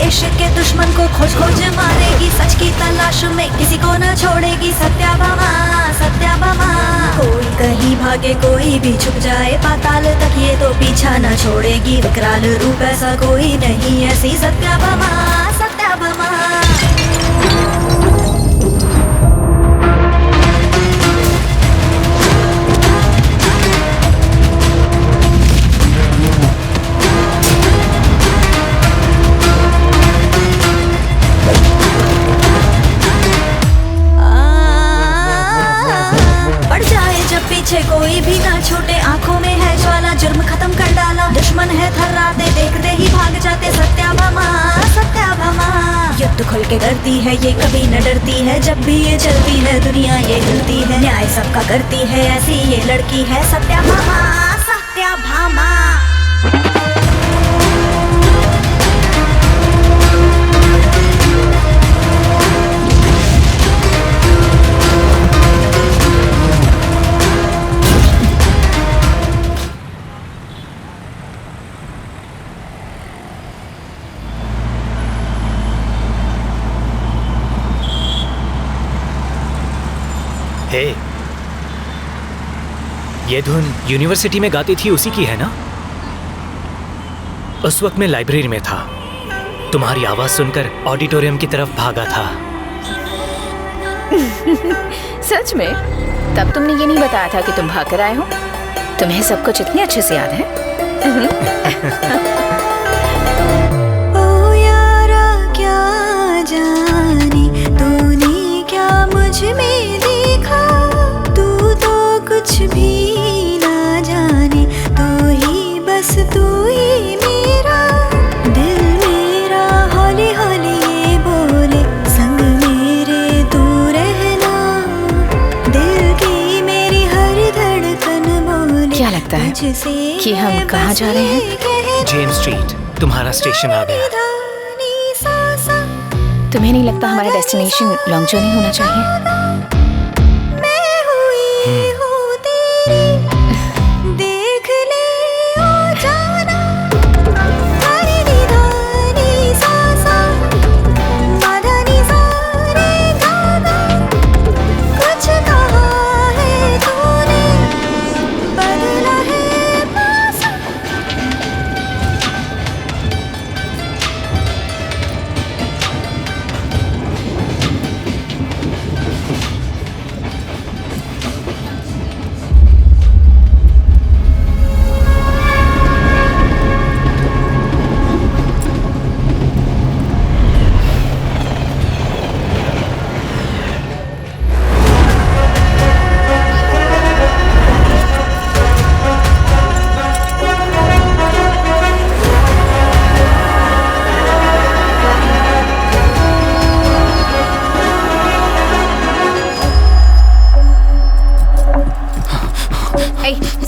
देश के दुश्मन को खोज खोज मारेगी, सच की तलाश में किसी को न छोड़ेगी। सत्याभामा सत्याभामा, कोई कहीं भागे कोई भी छुप जाए पाताल तक, ये तो पीछा न छोड़ेगी। विकराल रूप ऐसा कोई नहीं, ऐसी सत्याभामा सत्याभामा। पीछे कोई भी ना छूटे, आंखों में है ज्वाला, जुर्म खत्म कर डाला। दुश्मन है थर्राते, देखते ही भाग जाते। सत्याभामा सत्याभामा, युद्ध खुल के करती है ये, कभी न डरती है। जब भी ये चलती है दुनिया ये हिलती है, न्याय सबका करती है, ऐसी ये लड़की है। सत्याभामा सत्याभामा। हे, ये धुन यूनिवर्सिटी में गाती थी उसी की है ना? उस वक्त मैं लाइब्रेरी में था, तुम्हारी आवाज सुनकर ऑडिटोरियम की तरफ भागा था। सच में? तब तुमने ये नहीं बताया था कि तुम भाग कर आए हो? तुम्हें सब कुछ इतने अच्छे से याद है? ओ यारा क्या जाने तूने क्या मुझ में देखा, तू तो कुछ भी ना जाने, तू ही बस तू ही मेरा दिल मेरा। हौले हौले ये बोले संग मेरे तू रहना, दिल की मेरी हर धड़कन बोले। क्या लगता है कि हम कहाँ जा रहे हैं? जेम्स स्ट्रीट, तुम्हारा स्टेशन आ गया। तुम्हें नहीं लगता हमारा डेस्टिनेशन लॉन्ग जर्नी होना चाहिए?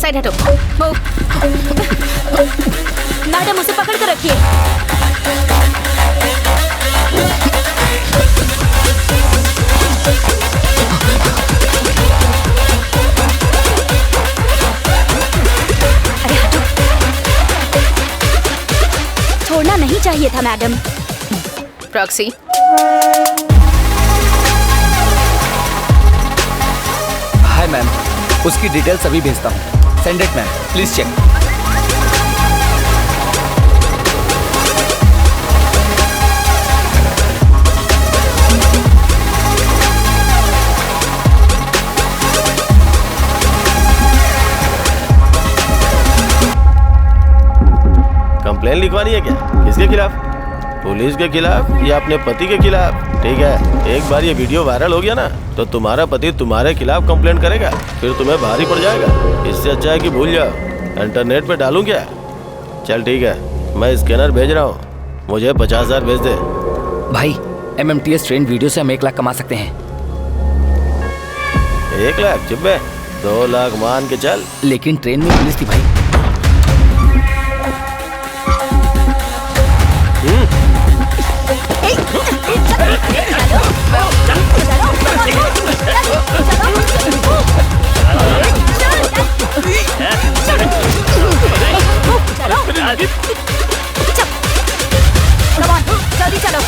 साइड हटो। मूव। मैडम उसे पकड़ कर रखिए। अरे हटो। छोड़ना नहीं चाहिए था मैडम। प्रॉक्सी। हाय मैम, उसकी डिटेल्स अभी भेजता हूँ। Send it ma'am, please check. Complain लिखवानी है क्या? किसके खिलाफ? पुलिस के खिलाफ या अपने पति के खिलाफ? ठीक है, एक बार ये वीडियो वायरल हो गया ना तो तुम्हारा पति तुम्हारे खिलाफ कंप्लेंट करेगा, फिर तुम्हें भारी पड़ जाएगा। इससे अच्छा है कि भूल जाओ। इंटरनेट पे डालूं क्या? चल ठीक है, मैं स्कैनर भेज रहा हूँ, मुझे 50,000 भेज दे। भाई, MMTS ट्रेन वीडियो से हम 1 लाख कमा सकते हैं। 1 लाख? चुप है, 2 लाख मान के चल। लेकिन ट्रेन में पुलिस थी भाई। जल्दी चलो।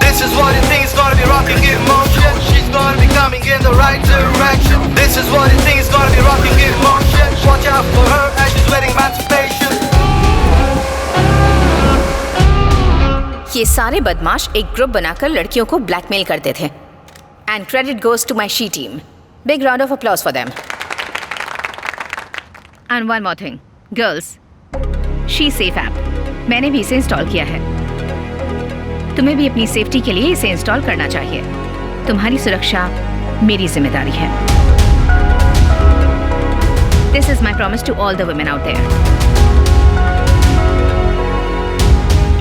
This is what you think is gonna be rocking in motion. She's gonna be coming in the right direction. This is what you think is gonna be rocking in motion. Watch out for her as she's wearing emancipation. ये सारे बदमाश एक group बनाकर लड़कियों को blackmail करते थे। And credit goes to my she team. Big round of applause for them. And one more thing, girls, she safe app मैंने भी इसे इंस्टॉल किया है। तुम्हें भी अपनी सेफ्टी के लिए इसे इंस्टॉल करना चाहिए। तुम्हारी सुरक्षा मेरी जिम्मेदारी है। This is my promise to all the women out there.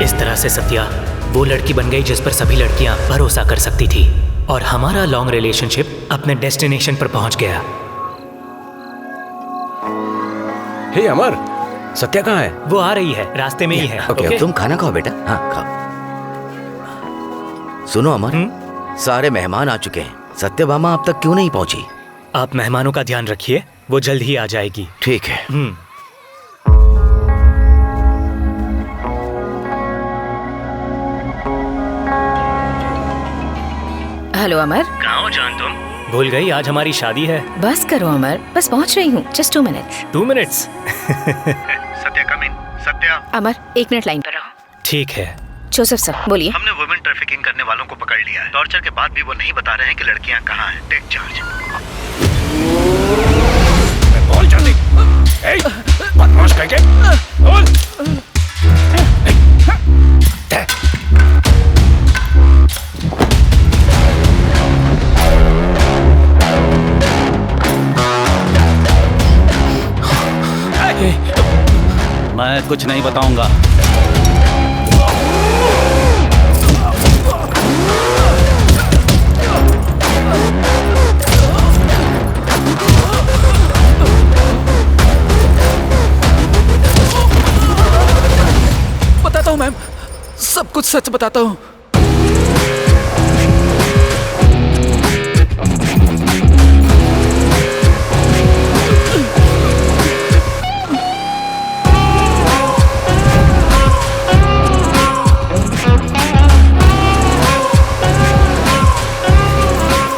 इस तरह से सत्या वो लड़की बन गई जिस पर सभी लड़कियां भरोसा कर सकती थी, और हमारा लॉन्ग रिलेशनशिप अपने डेस्टिनेशन पर पहुंच गया। हे अमर, सत्या कहाँ है? वो आ रही है, रास्ते में ही है। ओके, तुम खाना खाओ बेटा। हाँ खाओ। सुनो अमर, सारे मेहमान आ चुके हैं। सत्यभामा अब तक क्यों नहीं पहुंची? आप मेहमानों का ध्यान रखिए, वो जल्द ही आ जाएगी। ठीक है। हेलो अमर। कहाँ हो जान तुम? भूल गई आज हमारी शादी है। बस करो अमर, बस पहुंच रही हूँ। Just 2 minutes. 2 मिनट्स? सत्या कम इन। सत्या। अमर 1 मिनट लाइन पर रहो। ठीक है। जोसेफ सर बोलिए। हमने वुमेन ट्रैफिकिंग करने वालों को पकड़ लिया है। टॉर्चर के बाद भी वो नहीं बता रहे हैं कि लड़कियां कहाँ हैं। Take charge. बोल जल्दी। बदमाश करके बोल। मैं कुछ नहीं बताऊंगा। बताता हूँ मैम, सब कुछ सच बताता हूँ।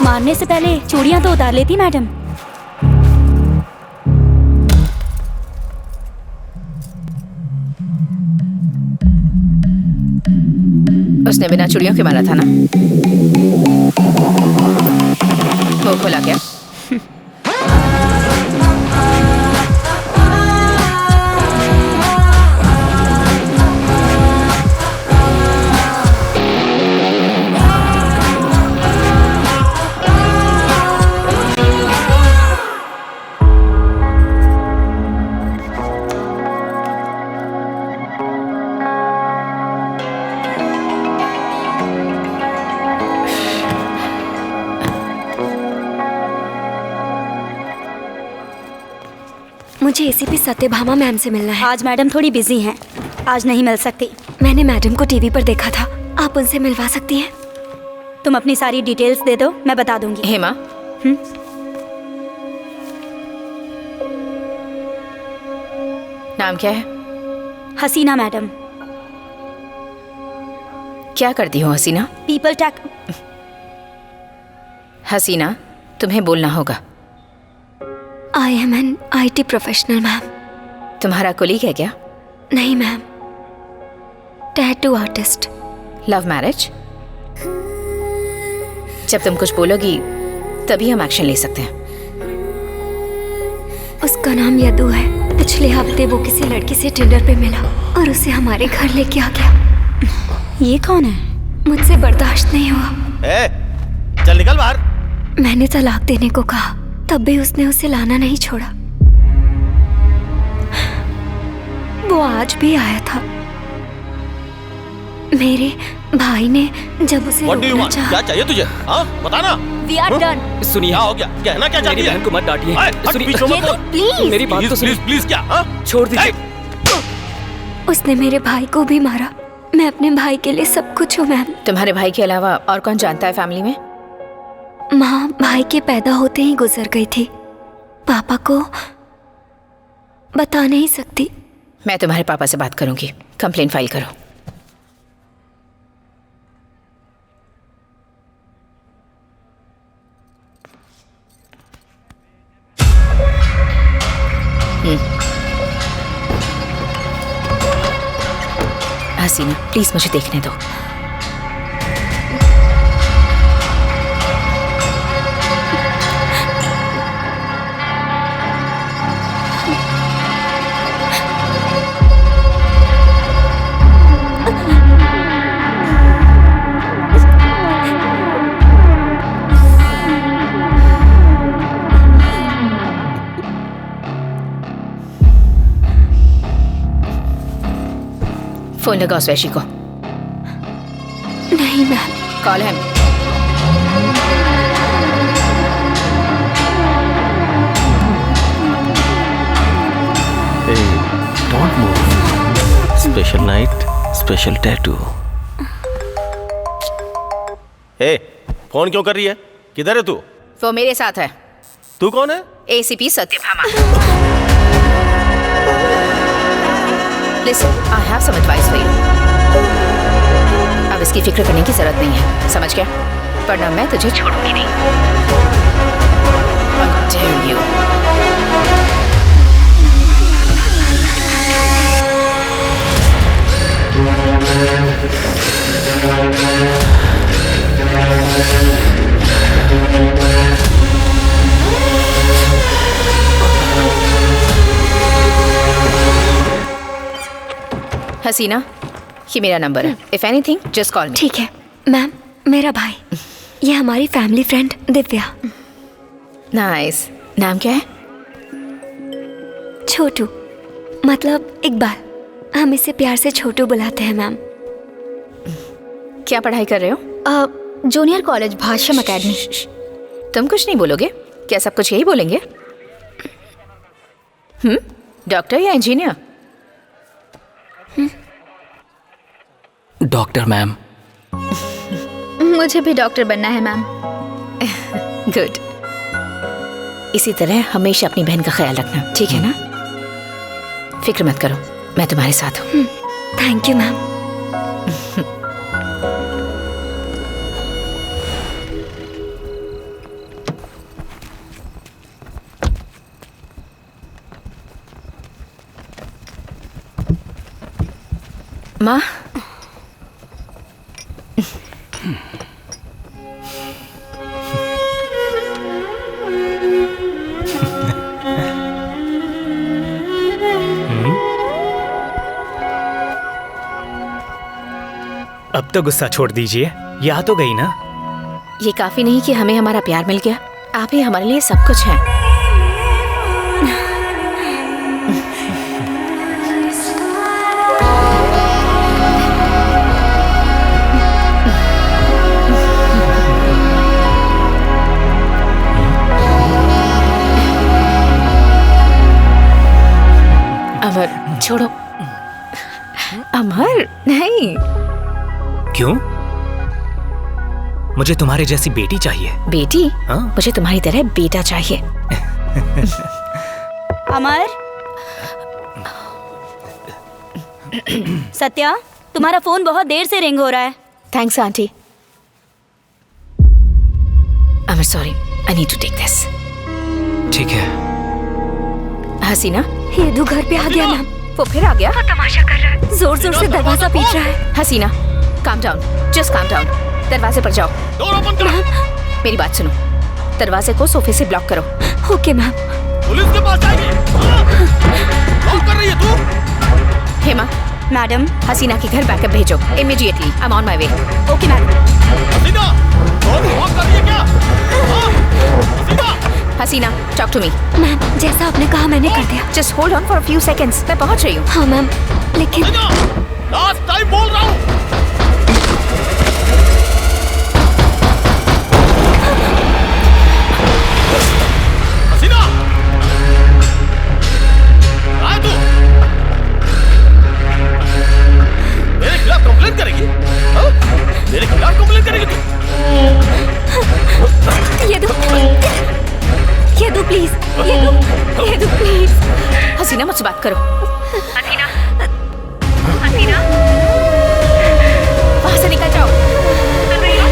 मारने से पहले चूड़ियां तो उतार लेती मैडम। उसने बिना चूड़ियों के मारा था ना? वो खोला क्या? मुझे एसीपी सत्यभामा मैम से मिलना है। आज मैडम थोड़ी बिजी हैं, आज नहीं मिल सकती। मैंने मैडम को टीवी पर देखा था, आप उनसे मिलवा सकती हैं? तुम अपनी सारी डिटेल्स दे दो, मैं बता दूंगी। हेमा। नाम क्या है? हसीना मैडम। क्या करती हो हसीना? पीपल टैक। हसीना, तुम्हें बोलना होगा। I am an IT professional ma'am. तुम्हारा कोलीग है क्या? नहीं ma'am, tattoo artist. Love marriage? जब तुम कुछ बोलोगी तभी हम एक्शन ले सकते हैं। उसका नाम यदु है। पिछले हफ्ते वो किसी लड़की से टिंडर पे मिला और उसे हमारे घर लेके आ गया। ये कौन है? मुझसे बर्दाश्त नहीं हुआ। चल निकल बाहर। मैंने तलाक देने को कहा, तब भी उसने उसे लाना नहीं छोड़ा। वो आज भी आया था। मेरे भाई ने जब उसे रोकना चाहा। क्या चाहिए तुझे? हाँ बताना। We are done। सुनिए, क्या हो गया? कहना क्या चाहती मेरी है? बहन को मत डांटिए। हट, सुनिए, बीच में मत बोल। प्लीज मेरी बात तो सुनिए। प्लीज क्या? हाँ? छोड़ दीजिए। उसने मेरे भाई को भी मारा। मैं अपने भाई के लिए सब कुछ हूँ मैम। तुम्हारे भाई के अलावा और कौन जानता है फैमिली में? माँ भाई के पैदा होते ही गुजर गई थी। पापा को बता नहीं सकती। मैं तुम्हारे पापा से बात करूंगी। कंप्लेंट फाइल करो। हसीना प्लीज मुझे देखने दो। फोन लगाओ स्वैशी को। नहीं मैम। कॉल है। Don't move. Special night, special tattoo. A, phone क्यों कर रही है? किधर है तू? वो मेरे साथ है। तू कौन है? ACP Satyabhama. Listen, I have some advice for you. अब इसकी फिक्र करने की जरूरत नहीं है, समझ गया? वरना मैं तुझे छोड़ूंगी नहीं। How dare you? हसीना, ये मेरा नंबर है। इफ एनीथिंग जस्ट कॉल मी। ठीक है मैम। मेरा भाई, ये हमारी फैमिली फ्रेंड दिव्या। नाइस। नाम क्या है? छोटू, मतलब इकबाल। हम इसे प्यार से छोटू बुलाते हैं मैम। क्या पढ़ाई कर रहे हो? Junior college Bhashyam academy. तुम कुछ नहीं बोलोगे? क्या सब कुछ यही बोलेंगे? डॉक्टर या इंजीनियर? Doctor ma'am. मुझे भी डॉक्टर बनना है मैम। गुड। इसी तरह हमेशा अपनी बहन का ख्याल रखना, ठीक है ना? फिक्र मत करो, मैं तुम्हारे साथ हूँ। Thank you ma'am. माँ, अब तो गुस्सा छोड़ दीजिए, ये आ तो गई ना। ये काफी नहीं कि हमें हमारा प्यार मिल गया? आप ही हमारे लिए सब कुछ हैं। अमर, छोड़ो। अमर, नहीं। क्यों? मुझे तुम्हारे जैसी बेटी चाहिए। बेटी? हाँ? मुझे तुम्हारी तरह बेटा चाहिए। अमर, सत्या, तुम्हारा फोन बहुत देर से रिंग हो रहा है। Thanks aunty. Amar sorry, I need to take this. ठीक है। हसीना, हेदू घर पे आ गया मैम। वो फिर आ गया? वो तमाशा कर रहा है, जोर जोर से दरवाजा पीट रहा है। हसीना, calm down, just calm down. दरवाजे पर जाओ। मेरी बात सुनो, दरवाजे को सोफे से ब्लॉक करो। Okay ma'am. पुलिस के पास जाएगी। लॉक कर रही है तू? हेमा, मैडम, हसीना के घर बैकअप भेजो immediately. I am on my way. Okay madam. Hasina, lock कर रही है क्या? हसीना, हसीना, टॉक टू मी। मैम, जैसा आपने कहा मैंने कर दिया। Just hold on for a few seconds, मैं पहुंच रही हूँ। हाँ मैम, लेकिन लास्ट टाइम बोल रहा हूँ। हसीना, आए तू। मुझसे बात करो। हसीना, हसीना, वहां से निकल जाओ। सुन रही हो?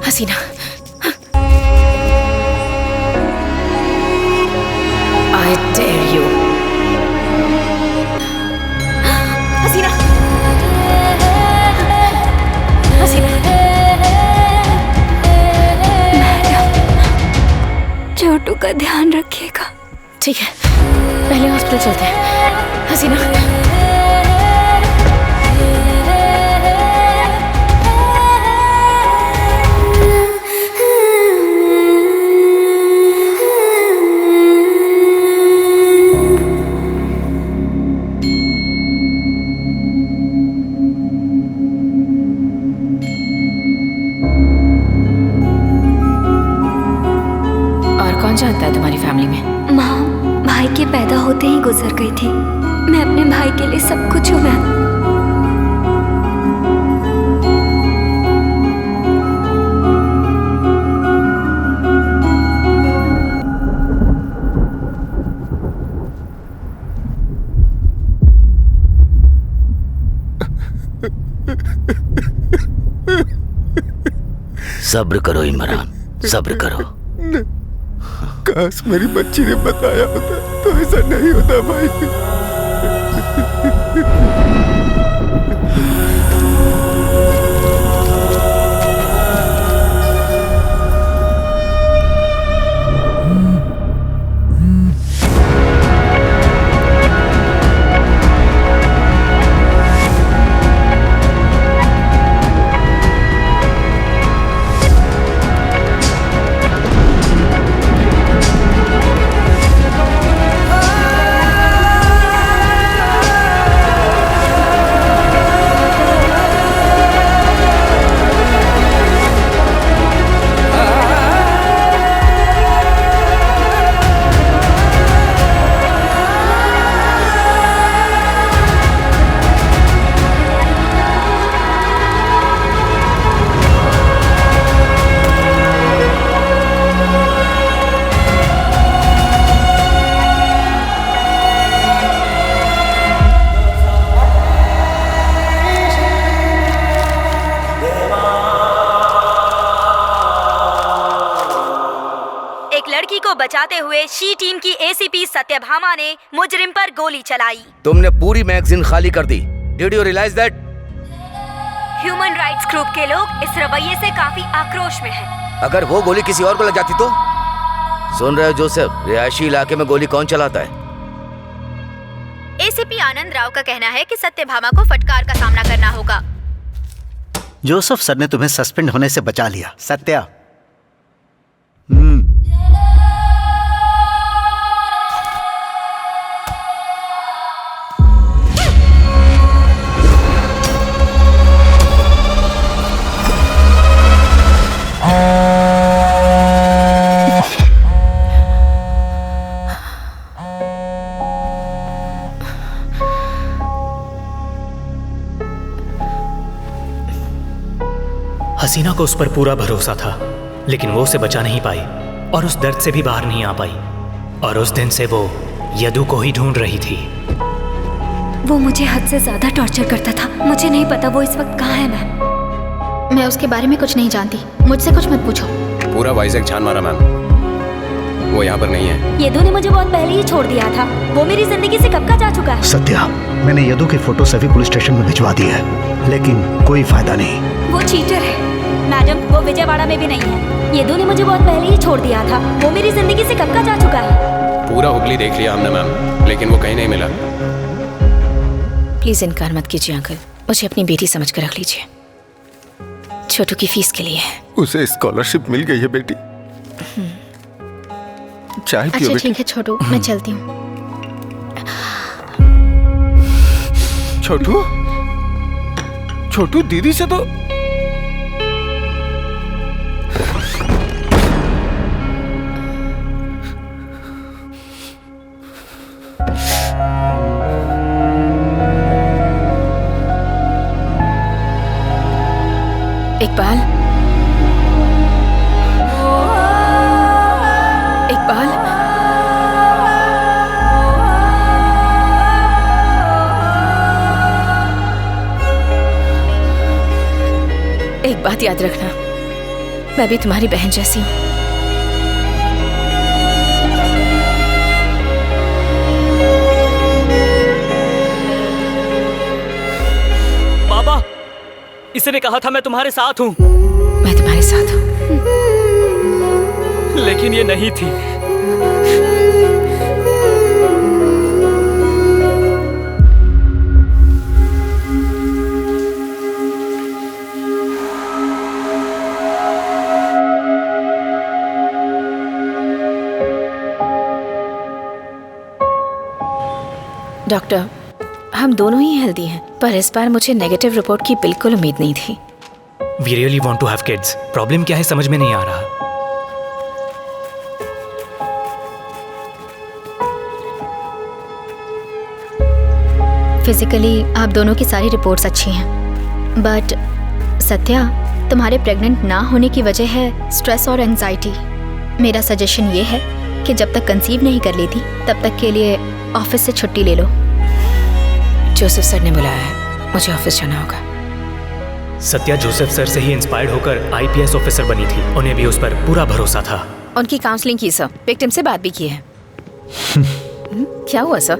हसीना, I dare you. हसीना, हसीना, छोटू का ध्यान रखिएगा। ठीक है, पहले हॉस्पिटल चलते हैं। हसीना, कौन जानता है तुम्हारी फैमिली में? माँ भाई के पैदा होते ही गुजर गई थी। मैं अपने भाई के लिए सब कुछ हूँ मैम। सब्र करो इमरान, सब्र करो। काश मेरी बच्ची ने बताया होता तो ऐसा नहीं होता भाई। बचाते हुए शी टीम की एसीपी सत्यभामा ने मुजरिम पर गोली चलाई। तुमने पूरी मैगजीन खाली कर दी। Did you realise that? Human rights group के लोग इस रवैये से काफी आक्रोश में हैं। अगर वो गोली किसी और को लग जाती तो? सुन रहे हो जोसेफ, रिहायशी इलाके में गोली कौन चलाता है? एसीपी आनंद राव का कहना है कि सत्यभामा को फटकार का सामना करना होगा। जोसेफ सर ने तुम्हें सस्पेंड होने से बचा लिया, सत्या। हसीना को उस पर पूरा भरोसा था, लेकिन वो उसे बचा नहीं पाई और उस दर्द से भी बाहर नहीं आ पाई। और उस दिन से वो यदु को ही ढूंढ रही थी। वो मुझे हद से ज्यादा टॉर्चर करता था। मुझे नहीं पता वो इस वक्त कहाँ है। मैम, मैं उसके बारे में कुछ नहीं जानती, मुझसे कुछ मत पूछो। पूरा वाइजैक छान मारा मैम, वो यहाँ पर नहीं है। यदु ने मुझे बहुत पहले ही छोड़ दिया था। वो मेरी जिंदगी से कब का जा चुका है। सत्या, मैंने यदु की फोटो सभी पुलिस स्टेशन में भिजवा दी है, लेकिन कोई फायदा नहीं। वो चीटर है मैडम, वो विजयवाड़ा में भी नहीं है। यदु ने मुझे बहुत पहले ही छोड़ दिया था। वो मेरी जिंदगी से कब का जा चुका है। पूरा हुगली देख लिया हमने मैम, लेकिन वो कहीं नहीं मिला। प्लीज इनकार मत कीजिए अंकल, मुझे अपनी बेटी समझ कर रख लीजिए। छोटू की फीस के लिए है। उसे स्कॉलरशिप मिल गई है बेटी। चाय पियो बेटी। ठीक है छोटू, मैं चलती हूँ। छोटू, छोटू दीदी से तो इकबाल, इकबाल, एक बात याद रखना, मैं भी तुम्हारी बहन जैसी हूँ। बाबा, इसने कहा था मैं तुम्हारे साथ हूँ। मैं तुम्हारे साथ हूँ, लेकिन ये नहीं थी। डॉक्टर, हम दोनों ही हेल्दी हैं, पर इस बार मुझे नेगेटिव रिपोर्ट की बिल्कुल उम्मीद नहीं थी। We really want to have kids. Problem क्या है समझ में नहीं आ रहा। फिजिकली आप दोनों की सारी रिपोर्ट्स अच्छी हैं, बट सत्या, तुम्हारे प्रेग्नेंट ना होने की वजह है स्ट्रेस और एंजाइटी। मेरा सजेशन ये है कि जब तक कंसीव नहीं कर लेती तब तक के लिए ऑफिस से छुट्टी ले लो। जोसेफ सर ने बुलाया है, मुझे ऑफिस जाना होगा। सत्या जोसेफ सर से ही इंस्पायर्ड होकर IPS ऑफिसर बनी थी। उन्हें भी उस पर पूरा भरोसा था। उनकी काउंसलिंग की सर, विक्टिम से बात भी की है। क्या हुआ सर?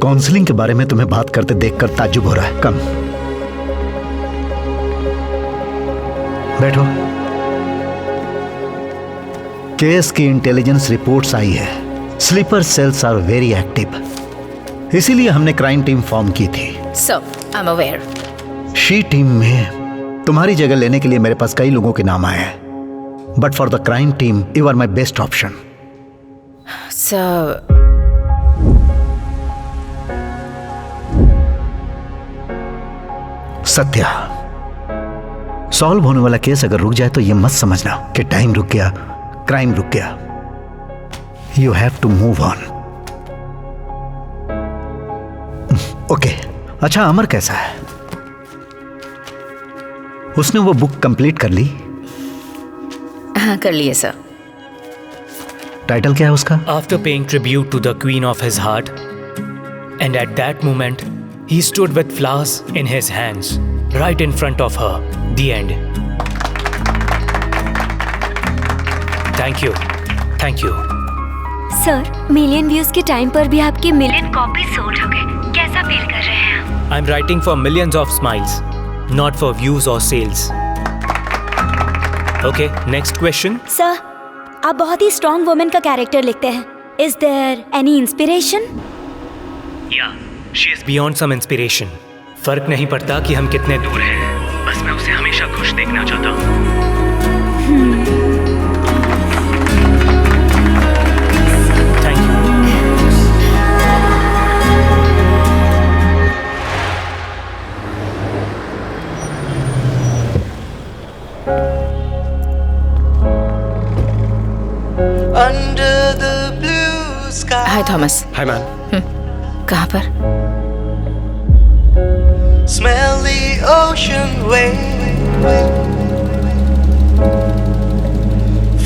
काउंसलिंग के बारे में तुम्हें बात करते देखकर ताज्जुब हो रहा है। कम बैठो। केस की इंटेलिजेंस रिपोर्ट्स आई है। Sleeper cells are very active, इसीलिए हमने क्राइम टीम फॉर्म की थी। Sir, I am aware. She team में तुम्हारी जगह लेने के लिए मेरे पास कई लोगों के नाम आए हैं, but for the crime team you are my best option. Sir, Satya, solve होने वाला केस अगर रुक जाए तो ये मत समझना कि टाइम रुक गया, क्राइम रुक गया। You have to move on. Okay, अच्छा अमर कैसा है? उसने वो बुक कंप्लीट कर ली? हाँ, कर लिए सर। टाइटल क्या है उसका? After paying tribute to the queen of his heart, and at that moment, he stood with flowers in his hands, right in front of her. The end. Thank you. Thank you. Sir, million views के time पर भी आपके million copy sold हो गए। कैसा feel कर रहे हैं आप? I'm writing for millions of smiles. not for views or sales. Okay, next question. Sir, आप बहुत ही स्ट्रॉन्ग वुमेन का कैरेक्टर लिखते हैं. Is there any inspiration? Yeah, she is beyond some inspiration. फर्क नहीं पड़ता कि हम कितने दूर हैं, बस मैं उसे हमेशा खुश देखना चाहता हूँ. Thank you. Under the blue sky. Hi Thomas. Hi ma'am. कहाँ पर? Smell the ocean wave.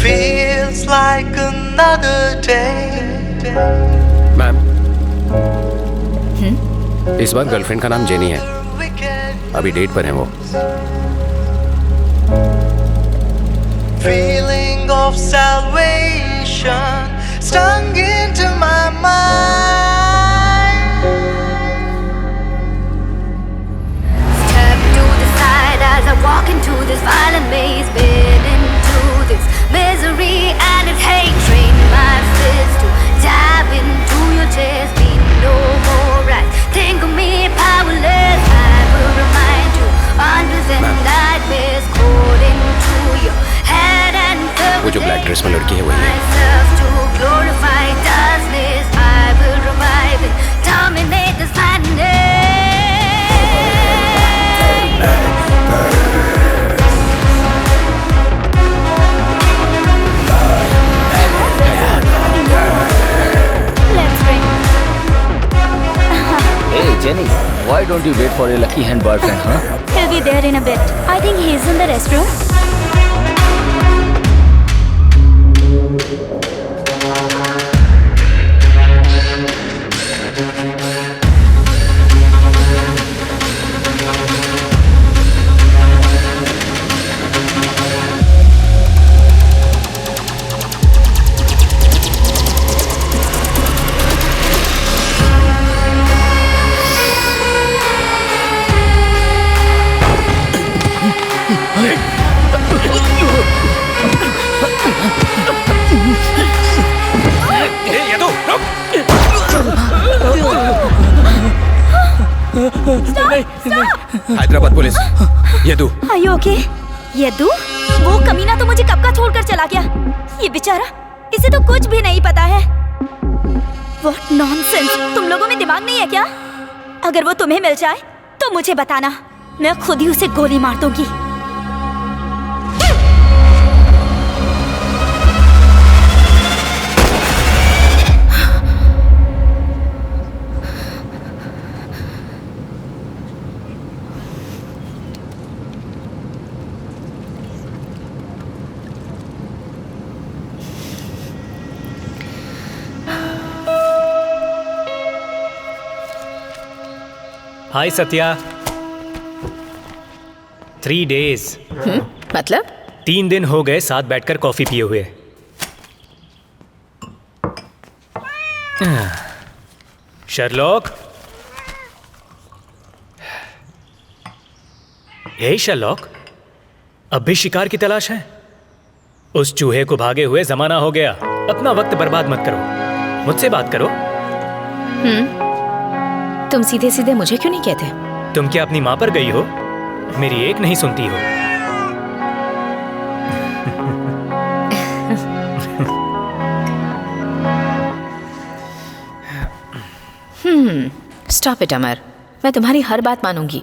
Feels like another day. Ma'am, इस बार गर्लफ्रेंड का नाम जेनी है. अभी डेट पर है वो. Feeling of salvation stung into my mind. Step to the side as I walk into this violent maze, been into this misery and its hate, train my fist to dive into your chest. Be no more right. Think of me powerless. I will remind you unpleasant nightmares caught into your head and filled वो जो black dress में लड़की है वही है. myself to glorify darkness. I will revive it, dominate this madness. Let's bring. Hey Jenny, why don't you wait for your lucky hand boyfriend, huh? He'll be there in a bit. I think he's in the restroom. Hyderabad police. Yadu. Are you okay? Yadu? वो कमीना तो मुझे कब का छोड़कर चला गया. ये बेचारा, इसे तो कुछ भी नहीं पता है. What nonsense! तुम लोगों में दिमाग नहीं है क्या? अगर वो तुम्हें मिल जाए, तो मुझे बताना. मैं खुद ही उसे गोली मार दूंगी. हाय सत्या. 3 days. मतलब? 3 दिन हो गए साथ बैठकर कॉफी पिए हुए. शर्लॉक. हे शर्लॉक, अब भी शिकार की तलाश है? उस चूहे को भागे हुए जमाना हो गया. अपना वक्त बर्बाद मत करो, मुझसे बात करो. तुम सीधे सीधे मुझे क्यों नहीं कहते? तुम क्या अपनी माँ पर गई हो? मेरी एक नहीं सुनती हो. स्टॉप इट अमर. मैं तुम्हारी हर बात मानूंगी.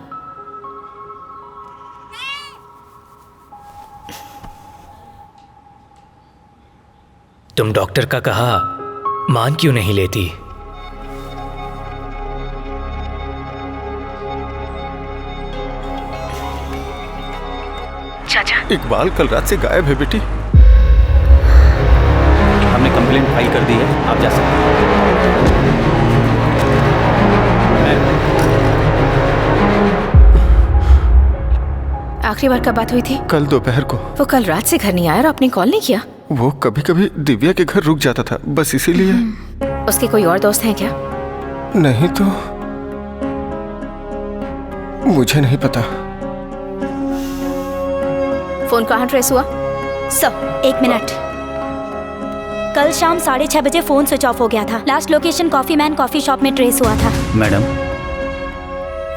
तुम डॉक्टर का कहा मान क्यों नहीं लेती? इकबाल कल रात से गायब है बेटी. हमने कंप्लेंट फाइल कर दी है, आप जा सकते हैं. आखिरी बार कब बात हुई थी? कल दोपहर को. वो कल रात से घर नहीं आया और आपने कॉल नहीं किया? वो कभी कभी दिव्या के घर रुक जाता था, बस इसीलिए. उसके कोई और दोस्त हैं क्या? नहीं तो मुझे नहीं पता. फोन कहाँ ट्रेस हुआ? Sir 1 minute. कल शाम 6:30 बजे फोन स्विच ऑफ हो गया था। Last location coffee man coffee shop में ट्रेस हुआ था। मैडम,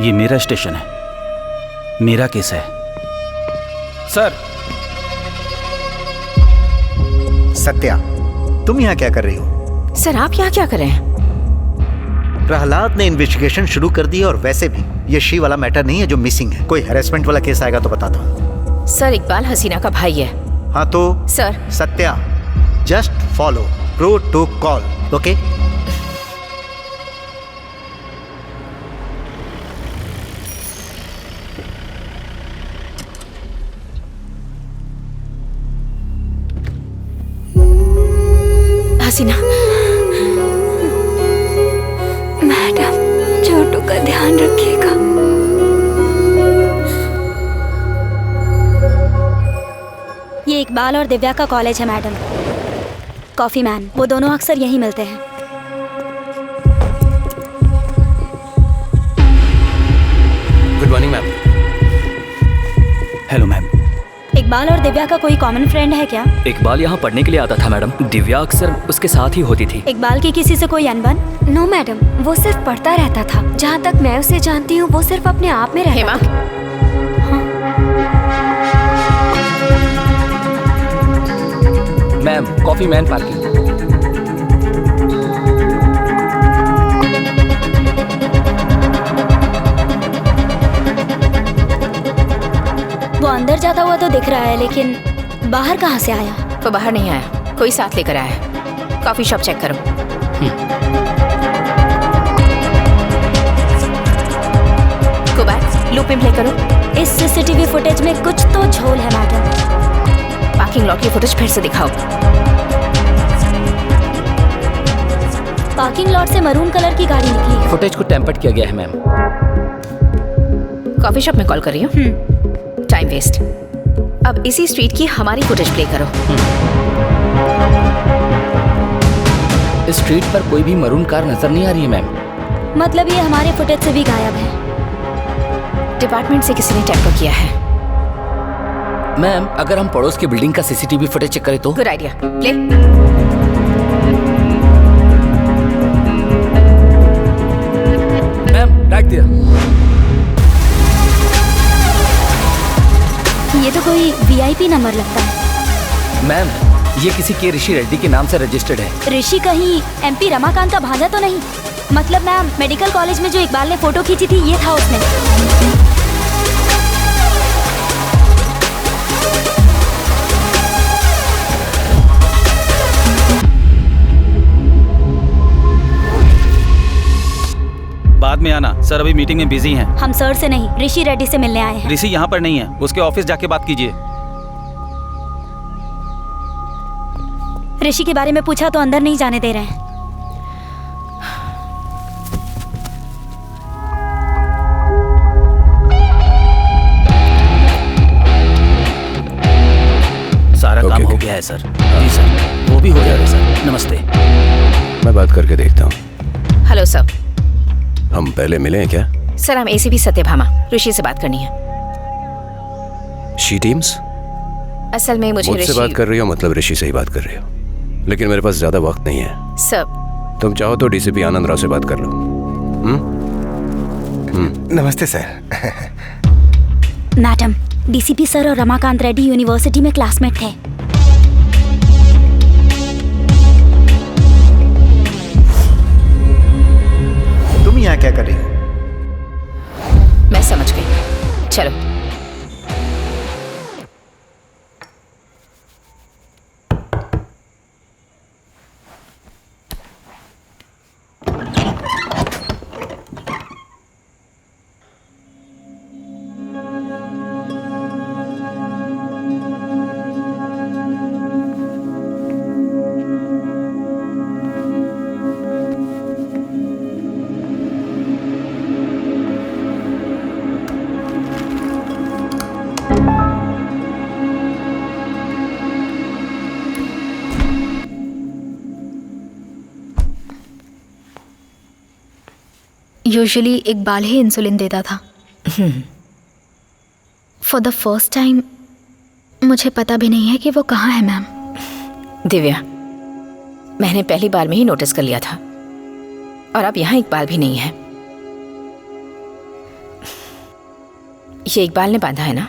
ये मेरा स्टेशन है, मेरा केस है। सर। सत्या, तुम यहाँ क्या कर रही हो? सर आप यहाँ क्या कर रहे हैं? प्रहलाद ने इन्वेस्टिगेशन शुरू कर दी और वैसे भी ये शी वाला मैटर नहीं है जो मिसिंग है। कोई हैरेसमेंट वाला केस आएगा तो बताता हूँ। सर इकबाल हसीना का भाई है। हाँ तो sir. Satya, just follow protocol, okay? Haseena, madam Chhotu का ध्यान रखिएगा। ये इकबाल और दिव्या का कॉलेज है मैडम, कॉफी मैन। वो दोनों अक्सर यहीं मिलते हैं। Good morning ma'am. Hello ma'am. Iqbal और दिव्या का कोई कॉमन फ्रेंड है क्या? इकबाल यहाँ पढ़ने के लिए आता था मैडम, दिव्या अक्सर उसके साथ ही होती थी। इकबाल की किसी से कोई अनबन? नो मैडम, वो सिर्फ पढ़ता रहता था। जहाँ तक मैं उसे जानती हूँ वो सिर्फ अपने आप में रहता था। Ma'am, coffee man parking. वो अंदर जाता हुआ तो दिख रहा है, लेकिन बाहर कहाँ से आया? वो बाहर नहीं आया, कोई साथ लेकर आया है। कॉफी शॉप चेक करो। गो बैक, लूप में प्ले करो। इस सीसीटीवी फुटेज में कुछ तो झोल है मैडम। पार्किंग लॉट की फुटेज फिर से दिखाओ। पार्किंग लॉट से मरून कलर की गाड़ी निकली है। फुटेज को टेम्पर्ड किया गया है मैम। कॉफी शॉप में कॉल कर रही हूँ। Time waste. अब इसी स्ट्रीट की हमारी फुटेज प्ले करो। इस स्ट्रीट पर कोई भी मरून कार नजर नहीं आ रही है मैम। मतलब ये हमारे फुटेज से भी गायब है। डिपार्टमेंट से किसी ने टैम्पर किया है। मैम, अगर हम पड़ोस की बिल्डिंग का सीसीटीवी फुटेज चेक करें तो? Good idea, play. Ma'am, right दिया। ये तो कोई वीआईपी नंबर लगता है। मैम, ये किसी के ऋषि रेड्डी के नाम से रजिस्टर्ड है। ऋषि कहीं एमपी रमाकांत का भांजा तो नहीं? मतलब मैम, मेडिकल कॉलेज में जो इकबाल ने फोटो खींची थी ये था उसमें। बाद में आना, सर अभी मीटिंग में बिजी हैं। हम सर से नहीं, ऋषि रेड्डी से मिलने आए हैं। ऋषि यहाँ पर नहीं है, उसके ऑफिस जाके बात कीजिए। ऋषि के बारे में पूछा तो अंदर नहीं जाने दे रहे हैं। सारा काम हो गया है सर। जी सर, वो भी हो जाएगा सर। नमस्ते। मैं बात करके देखता हूँ। Hello sir. हम पहले मिले हैं क्या? सर हम एसीपी सत्यभामा, ऋषि से बात करनी है। She teams? असल में मुझे मुझसे बात कर रही हो मतलब ऋषि से ही बात कर रही हो, लेकिन मेरे पास ज्यादा वक्त नहीं है। सर तुम चाहो तो डीसीपी आनंद राव से बात कर लो। नमस्ते सर। मैडम, डीसीपी सर और रमाकांत रेड्डी यूनिवर्सिटी में क्लासमेट थे। तुम यहाँ क्या कर रही हो? मैं समझ गई, चलो। यूजुअली इकबाल ही इंसुलिन देता था। फॉर द फर्स्ट टाइम मुझे पता भी नहीं है कि वो कहाँ है मैम। दिव्या, मैंने पहली बार में ही नोटिस कर लिया था, और अब यहाँ इकबाल भी नहीं है। ये इकबाल ने बांधा है ना?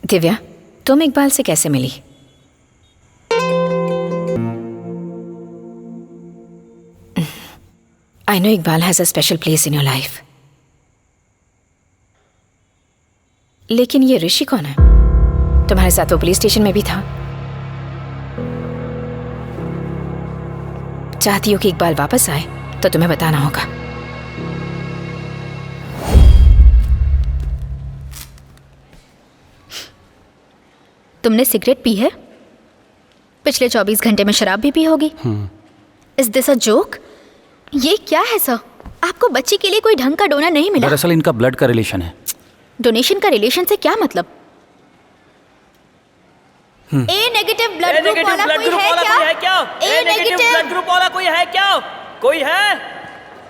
दिव्या, तुम इकबाल से कैसे मिली? I know Iqbal has a special place in your life. लेकिन ये ऋषि कौन है? तुम्हारे साथ वो पुलिस स्टेशन में भी था। चाहती हो कि इकबाल वापस आए तो तुम्हें बताना होगा। तुमने सिगरेट पी है? पिछले 24 घंटे में शराब भी पी होगी। Is this a joke? ये क्या है सर? आपको बच्ची के लिए कोई ढंग का डोनर नहीं मिला? दरअसल इनका ब्लड का रिलेशन है। डोनेशन का रिलेशन से क्या मतलब? ए नेगेटिव ब्लड ग्रुप वाला कोई है क्या? ए नेगेटिव ब्लड ग्रुप वाला कोई है क्या? कोई है?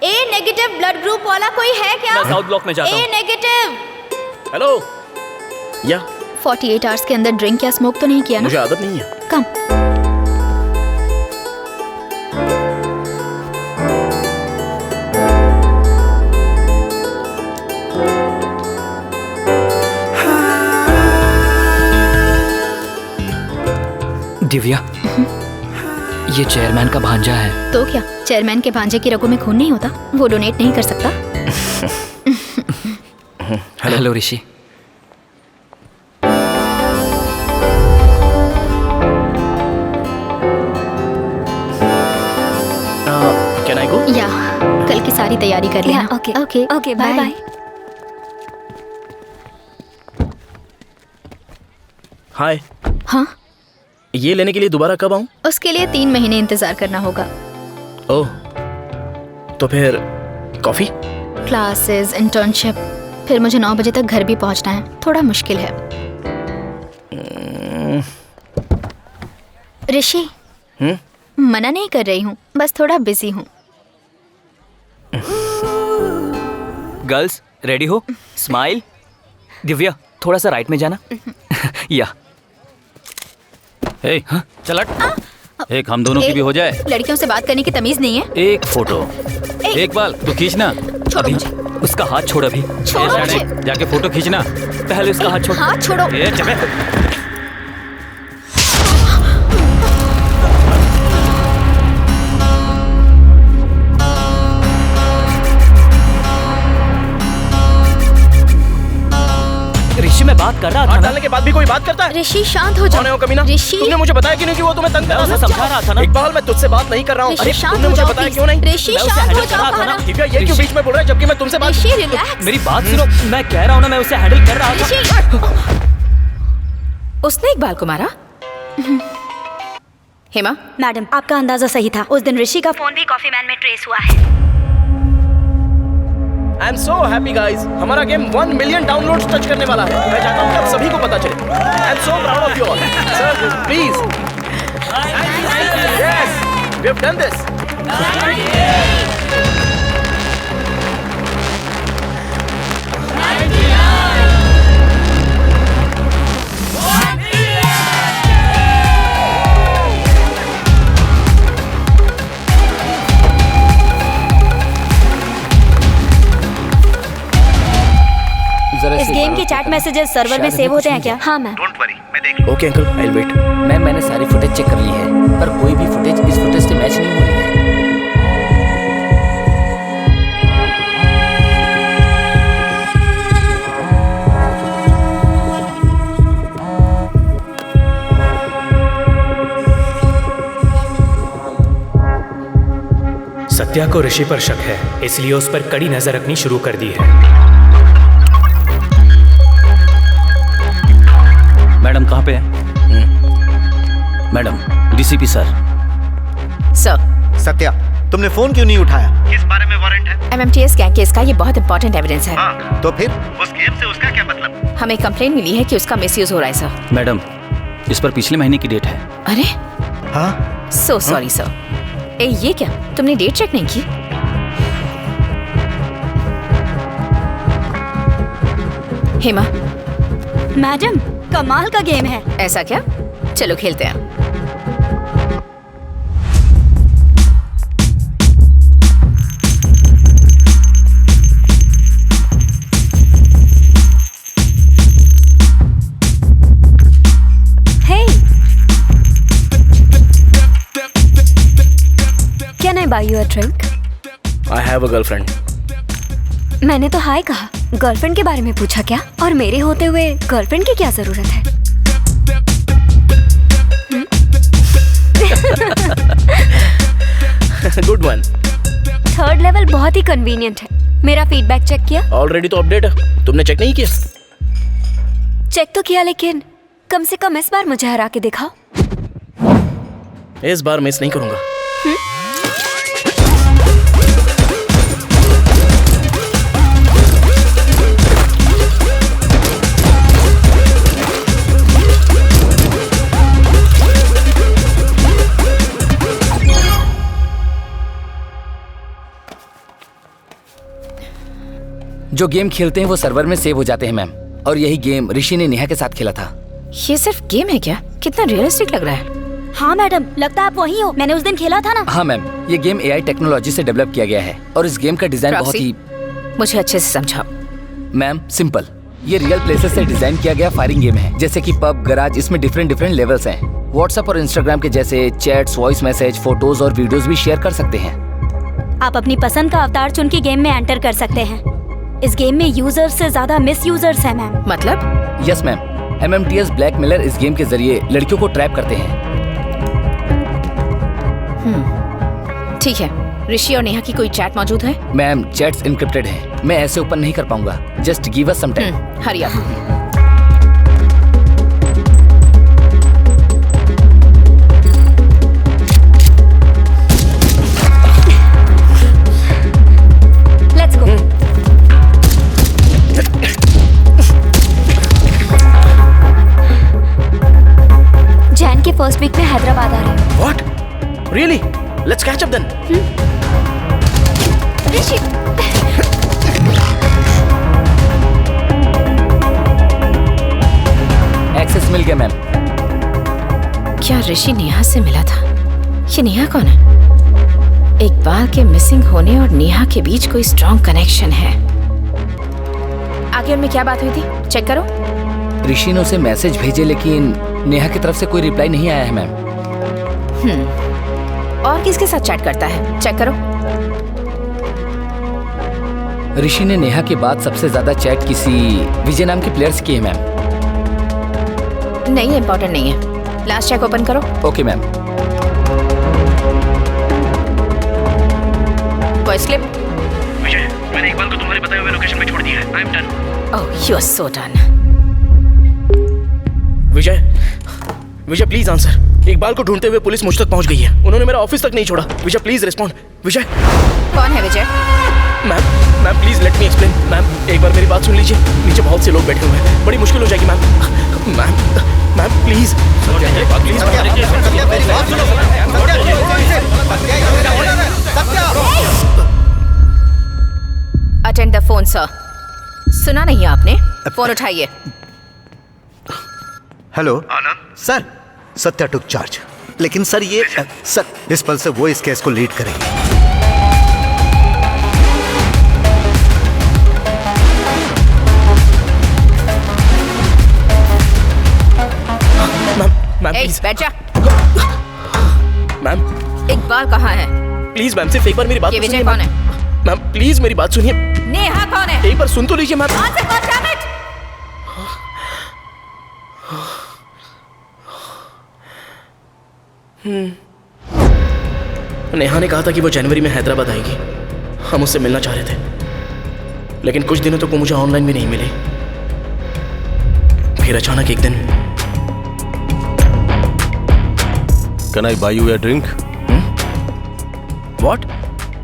ए नेगेटिव ब्लड ग्रुप वाला कोई है क्या? मैं साउथ ब्लॉक में जाता हूं। ए नेगेटिव। हेलो। या 48 आवर्स के अंदर ड्रिंक या स्मोक तो नहीं किया ना? मुझे आदत नहीं है। कम। दिव्या, ये चेयरमैन का भांजा है। तो क्या चेयरमैन के भांजे की रगों में खून नहीं होता? वो डोनेट नहीं कर सकता? Hello Rishi. Can I go? या कल की सारी तैयारी कर लेना। Okay okay okay, bye bye. Hi. हाँ, ये लेने के लिए दोबारा कब आऊं? उसके लिए 3 महीने इंतजार करना होगा। ओह, तो फिर कॉफी? क्लासेस, इंटर्नशिप, फिर मुझे 9 बजे तक घर भी पहुंचना है। थोड़ा मुश्किल है। ऋषि, मना नहीं कर रही हूँ, बस थोड़ा बिजी हूँ। गर्ल्स रेडी हो? स्माइल। दिव्या, थोड़ा सा राइट में जाना। या hey, चल एक हम दोनों की भी हो जाए। लड़कियों से बात करने की तमीज नहीं है। एक फोटो। एक बाल तू खींचना। अभी उसका हाथ छोड़। अभी छोड़ो मुझे। जाके फोटो खींचना। पहले उसका हाथ छोड़। हाथ छोड़ो। ऋषि, मैं बात कर रहा था। डालने के बाद भी कोई बात करता है? ऋषि शांत हो जाओ। कौन है वो कमीना? ऋषि, तुमने मुझे बताया क्यों नहीं कि वो तुम्हें तंग कर रहा था? मैं समझा रहा था ना। इकबाल, मैं तुझसे बात नहीं कर रहा हूँ। ऋषि, शांत तुमने हो मुझे जाओ बताया please। क्यों नहीं? ऋषि, मैं उसे शांत हो हैंडल कर रहा जाओ, था ना। कहा दिव्या, ये क्यों बीच में बोल रहा है जबकि मैं तुमसे बात? ऋषि, रिलैक्स। मेरी बात सुनो, मैं कह रहा हूँ ना, मैं उसे हैंडल कर रहा था। उसने इकबाल को मारा? हेमा, मैडम, आपका अंदाजा सही था। उस दिन ऋषि का फोन भी कॉफी मैन में ट्रेस हुआ है। I am so happy guys, हमारा गेम 1 मिलियन डाउनलोड्स टच करने वाला है। मैं चाहता हूँ कि आप सभी को पता चले। I am so proud of you all. Sir please. Yes, we have done this. इस गेम के चैट मैसेजेस सर्वर में सेव होते हैं क्या? हाँ मैम। डोंट वरी, मैं देख okay uncle, I will wait. Ma'am, मैंने सारी फुटेज चेक कर ली है, पर कोई भी फुटेज इस फुटेज से मैच नहीं हो रही है। सत्या को ऋषि पर शक है, इसलिए उस पर कड़ी नजर रखनी शुरू कर दी है। मैडम कहाँ पे है? Madam, DCP sir. Sir. Satya, तुमने फोन क्यों नहीं उठाया? किस बारे में वारंट है? MMTS गैंग केस का ये बहुत इंपॉर्टेंट एविडेंस है। हाँ। तो फिर उस गेम से उसका क्या मतलब? हमें कंप्लेंट मिली है कि उसका मिसयूज हो रहा है सर। मैडम, इस पर पिछले महीने की डेट है। अरे, हाँ, सो सॉरी सर। ये क्या, तुमने डेट चेक नहीं की? हेमा, मैडम कमाल का गेम है। ऐसा क्या? चलो खेलते हैं। Can I buy you a drink? I have a girlfriend. मैंने तो हाय कहा, गर्लफ्रेंड के बारे में पूछा क्या? और मेरे होते हुए गर्लफ्रेंड की क्या जरूरत है? Good one. थर्ड लेवल बहुत ही कन्वीनियंट है। मेरा फीडबैक चेक किया? ऑलरेडी तो अपडेट है, तुमने चेक नहीं किया? चेक तो किया, लेकिन कम से कम इस बार मुझे हरा के दिखाओ। इस बार मिस नहीं करूंगा। जो गेम खेलते हैं वो सर्वर में सेव हो जाते हैं मैम, और यही गेम ऋषि ने नेहा के साथ खेला था। ये सिर्फ गेम है क्या? कितना रियलिस्टिक लग रहा है। हाँ मैडम, लगता है आप वही हो, मैंने उस दिन खेला था ना। हाँ मैम, ये गेम AI टेक्नोलॉजी से डेवलप किया गया है और इस गेम का डिजाइन बहुत ही। मुझे अच्छे से समझाओ। मैम सिंपल, ये रियल प्लेसेस से डिजाइन किया गया फायरिंग गेम है, जैसे कि पब, गराज। इसमें डिफरेंट लेवल्स हैं। व्हाट्सएप और इंस्टाग्राम के जैसे चैट्स, वॉइस मैसेज, फोटोज और वीडियोस भी शेयर कर सकते हैं। आप अपनी पसंद का अवतार चुन के गेम में एंटर कर सकते हैं। इस गेम में यूजर्स से ज्यादा मिस यूजर्स हैं मैम। मतलब? यस मैम, MMTS ब्लैकमेलर इस गेम के जरिए लड़कियों को ट्रैप करते हैं। ठीक है, ऋषि और नेहा की कोई चैट मौजूद है? मैम चैट्स इनक्रिप्टेड हैं, मैं ऐसे ओपन नहीं कर पाऊंगा। Just give us some time. Hurry up. Let's go. Jain के फर्स्ट वीक में हैदराबाद आ रही हूँ। What? Really? Let's catch up then. Rishi, access मिल गया मैम। क्या ऋषि नेहा से मिला था? ये नेहा कौन है? इकबाल के मिसिंग होने और नेहा के बीच कोई स्ट्रॉन्ग कनेक्शन है। आगे उनमें क्या बात हुई थी? चेक करो। ऋषि ने उसे मैसेज भेजे, लेकिन नेहा की तरफ से कोई रिप्लाई नहीं आया है मैम। और किसके साथ चैट करता है? चेक करो। ऋषि ने नेहा के बाद सबसे ज्यादा चैट किसी विजय नाम के प्लेयर से की है मैम। नहीं, इंपॉर्टेंट नहीं है। लास्ट चेक ओपन करो। Okay ma'am. Voice clip. Vijay, मैंने इकबाल को तुम्हारे बताए हुए लोकेशन पे छोड़ दिया है। I am done. Oh, you are so done. Vijay please answer. Iqbal को ढूंढते हुए पुलिस मुझ तक पहुंच गई है। उन्होंने मेरा ऑफिस तक नहीं छोड़ा। Vijay please respond. विजय। कौन है Vijay? Ma'am please let me explain. Ma'am एक बार मेरी बात सुन लीजिए। नीचे बहुत से लोग बैठे हुए हैं, बड़ी मुश्किल हो जाएगी ma'am. Ma'am please attend the phone sir. सुना नहीं आपने? फोन उठाइए। हेलो सर, सत्या टुक चार्ज। लेकिन सर ये सर इस पल से वो इस केस को लीड करेंगे। मैम प्लीज बैठ जा। मैम इकबाल कहाँ है? प्लीज मैम सिर्फ एक बार मेरी बात ये तो विजय सुनिए। कौन है? मैम प्लीज मेरी बात सुनिए। नेहा कौन है? एक बार सुन तो लीजिए मैम। आंसर कौन? Damn it. नेहा ने कहा था कि वो जनवरी में हैदराबाद आएगी। हम उससे मिलना चाह रहे थे, लेकिन कुछ दिनों तक वो मुझे ऑनलाइन भी नहीं मिली। फिर अचानक एक दिन। Can I buy you a drink? What?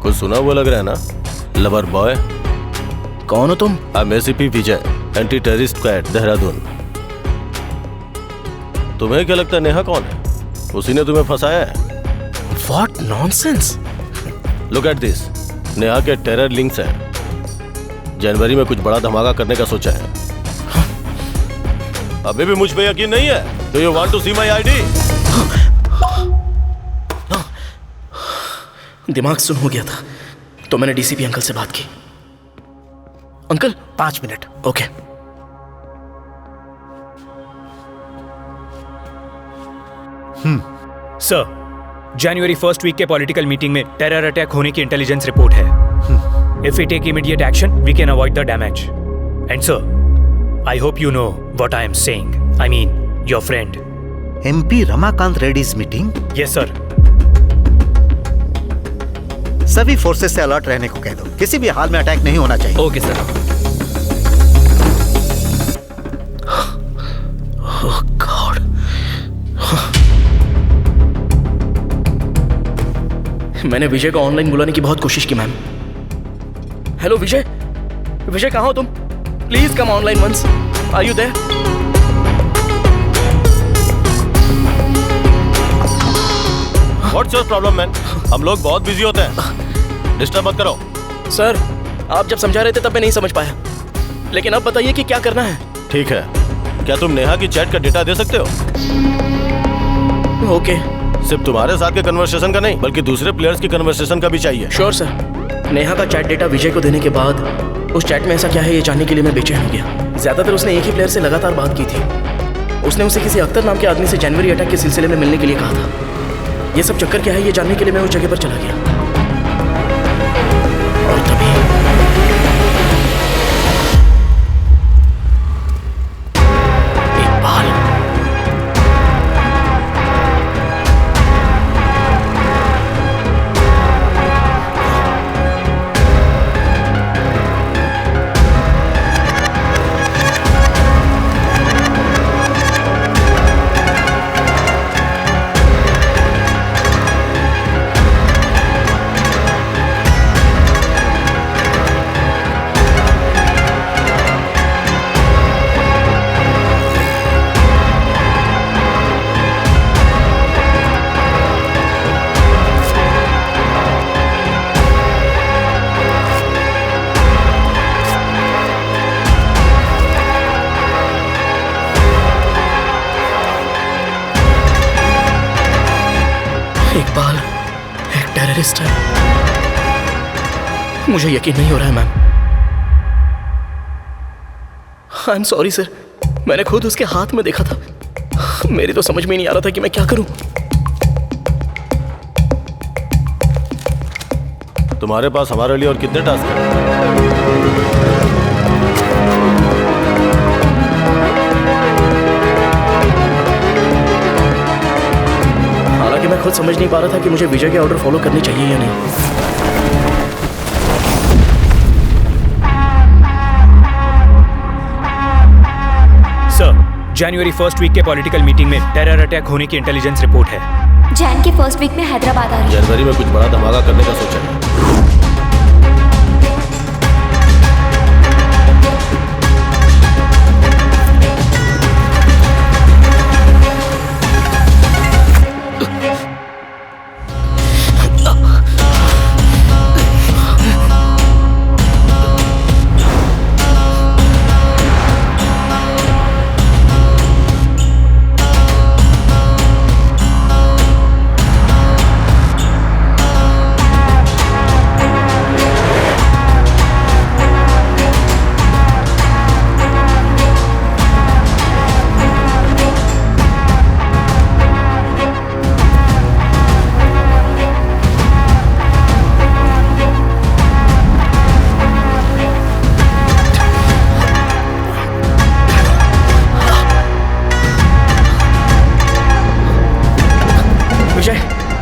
कुछ सुना हुआ लग रहा है ना? Lover boy. कौन हो तुम? I'm ACP Vijay, anti terrorist squad Dehradun. तुम्हें क्या लगता है नेहा कौन है? उसी ने तुम्हें फंसाया है। What nonsense? Look at this. Neha के टेरर लिंक्स हैं। जनवरी में कुछ बड़ा धमाका करने का सोचा है। अभी भी मुझ पे यकीन नहीं है? Do you want to see my ID? दिमाग सुन हो गया था तो मैंने डीसीपी अंकल से बात की। Uncle 5 minute. ओके। सर, जनवरी 1st वीक के पॉलिटिकल मीटिंग में टेरर अटैक होने की इंटेलिजेंस रिपोर्ट है। If we take immediate action we can avoid the damage. And sir, I hope you know what I am saying. I mean your friend MP Ramakant Reddy's meeting. Yes sir. सभी forces से alert रहने को कह दो, किसी भी हाल में अटैक नहीं होना चाहिए। Okay sir. Oh God. मैंने विजय को ऑनलाइन बुलाने की बहुत कोशिश की मैम। हेलो विजय, विजय कहाँ हो तुम? Please come online once. Are you there? What's your problem, man? हम लोग बहुत बिजी होते हैं, डिस्टर्ब मत करो। सर, आप जब समझा रहे थे तब मैं नहीं समझ पाया, लेकिन अब बताइए कि क्या करना है। ठीक है, क्या तुम नेहा की चैट का डेटा दे सकते हो? ओके। सिर्फ तुम्हारे साथ के कन्वर्सेशन का नहीं बल्कि दूसरे प्लेयर्स की कन्वर्सेशन का भी चाहिए। Sure sir. नेहा का चैट डेटा विजय को देने के बाद उस चैट में ऐसा क्या है ये जानने के लिए मैं बेचैन हो गया। ज्यादातर उसने एक ही प्लेयर से लगातार बात की थी। उसने उसे किसी अख्तर नाम के आदमी से जनवरी अटैक के सिलसिले में मिलने के लिए कहा था। ये सब चक्कर क्या है ये जानने के लिए मैं उस जगह पर चला गया। और तभी इकबाल। इकबाल एक टेररिस्ट है। मुझे यकीन नहीं हो रहा है ma'am. I am sorry sir, मैंने खुद उसके हाथ में देखा था। मेरी तो समझ में नहीं आ रहा था कि मैं क्या करूं। तुम्हारे पास हमारे लिए और कितने टास्क हैं? हालांकि मैं खुद समझ नहीं पा रहा था कि मुझे विजय के ऑर्डर फॉलो करने चाहिए या नहीं। सर, जनवरी 1st वीक के पॉलिटिकल मीटिंग में टेरर अटैक होने की इंटेलिजेंस रिपोर्ट है। जैन के फर्स्ट वीक में हैदराबाद आ रही है। जनवरी में कुछ बड़ा धमाका करने का सोचा है।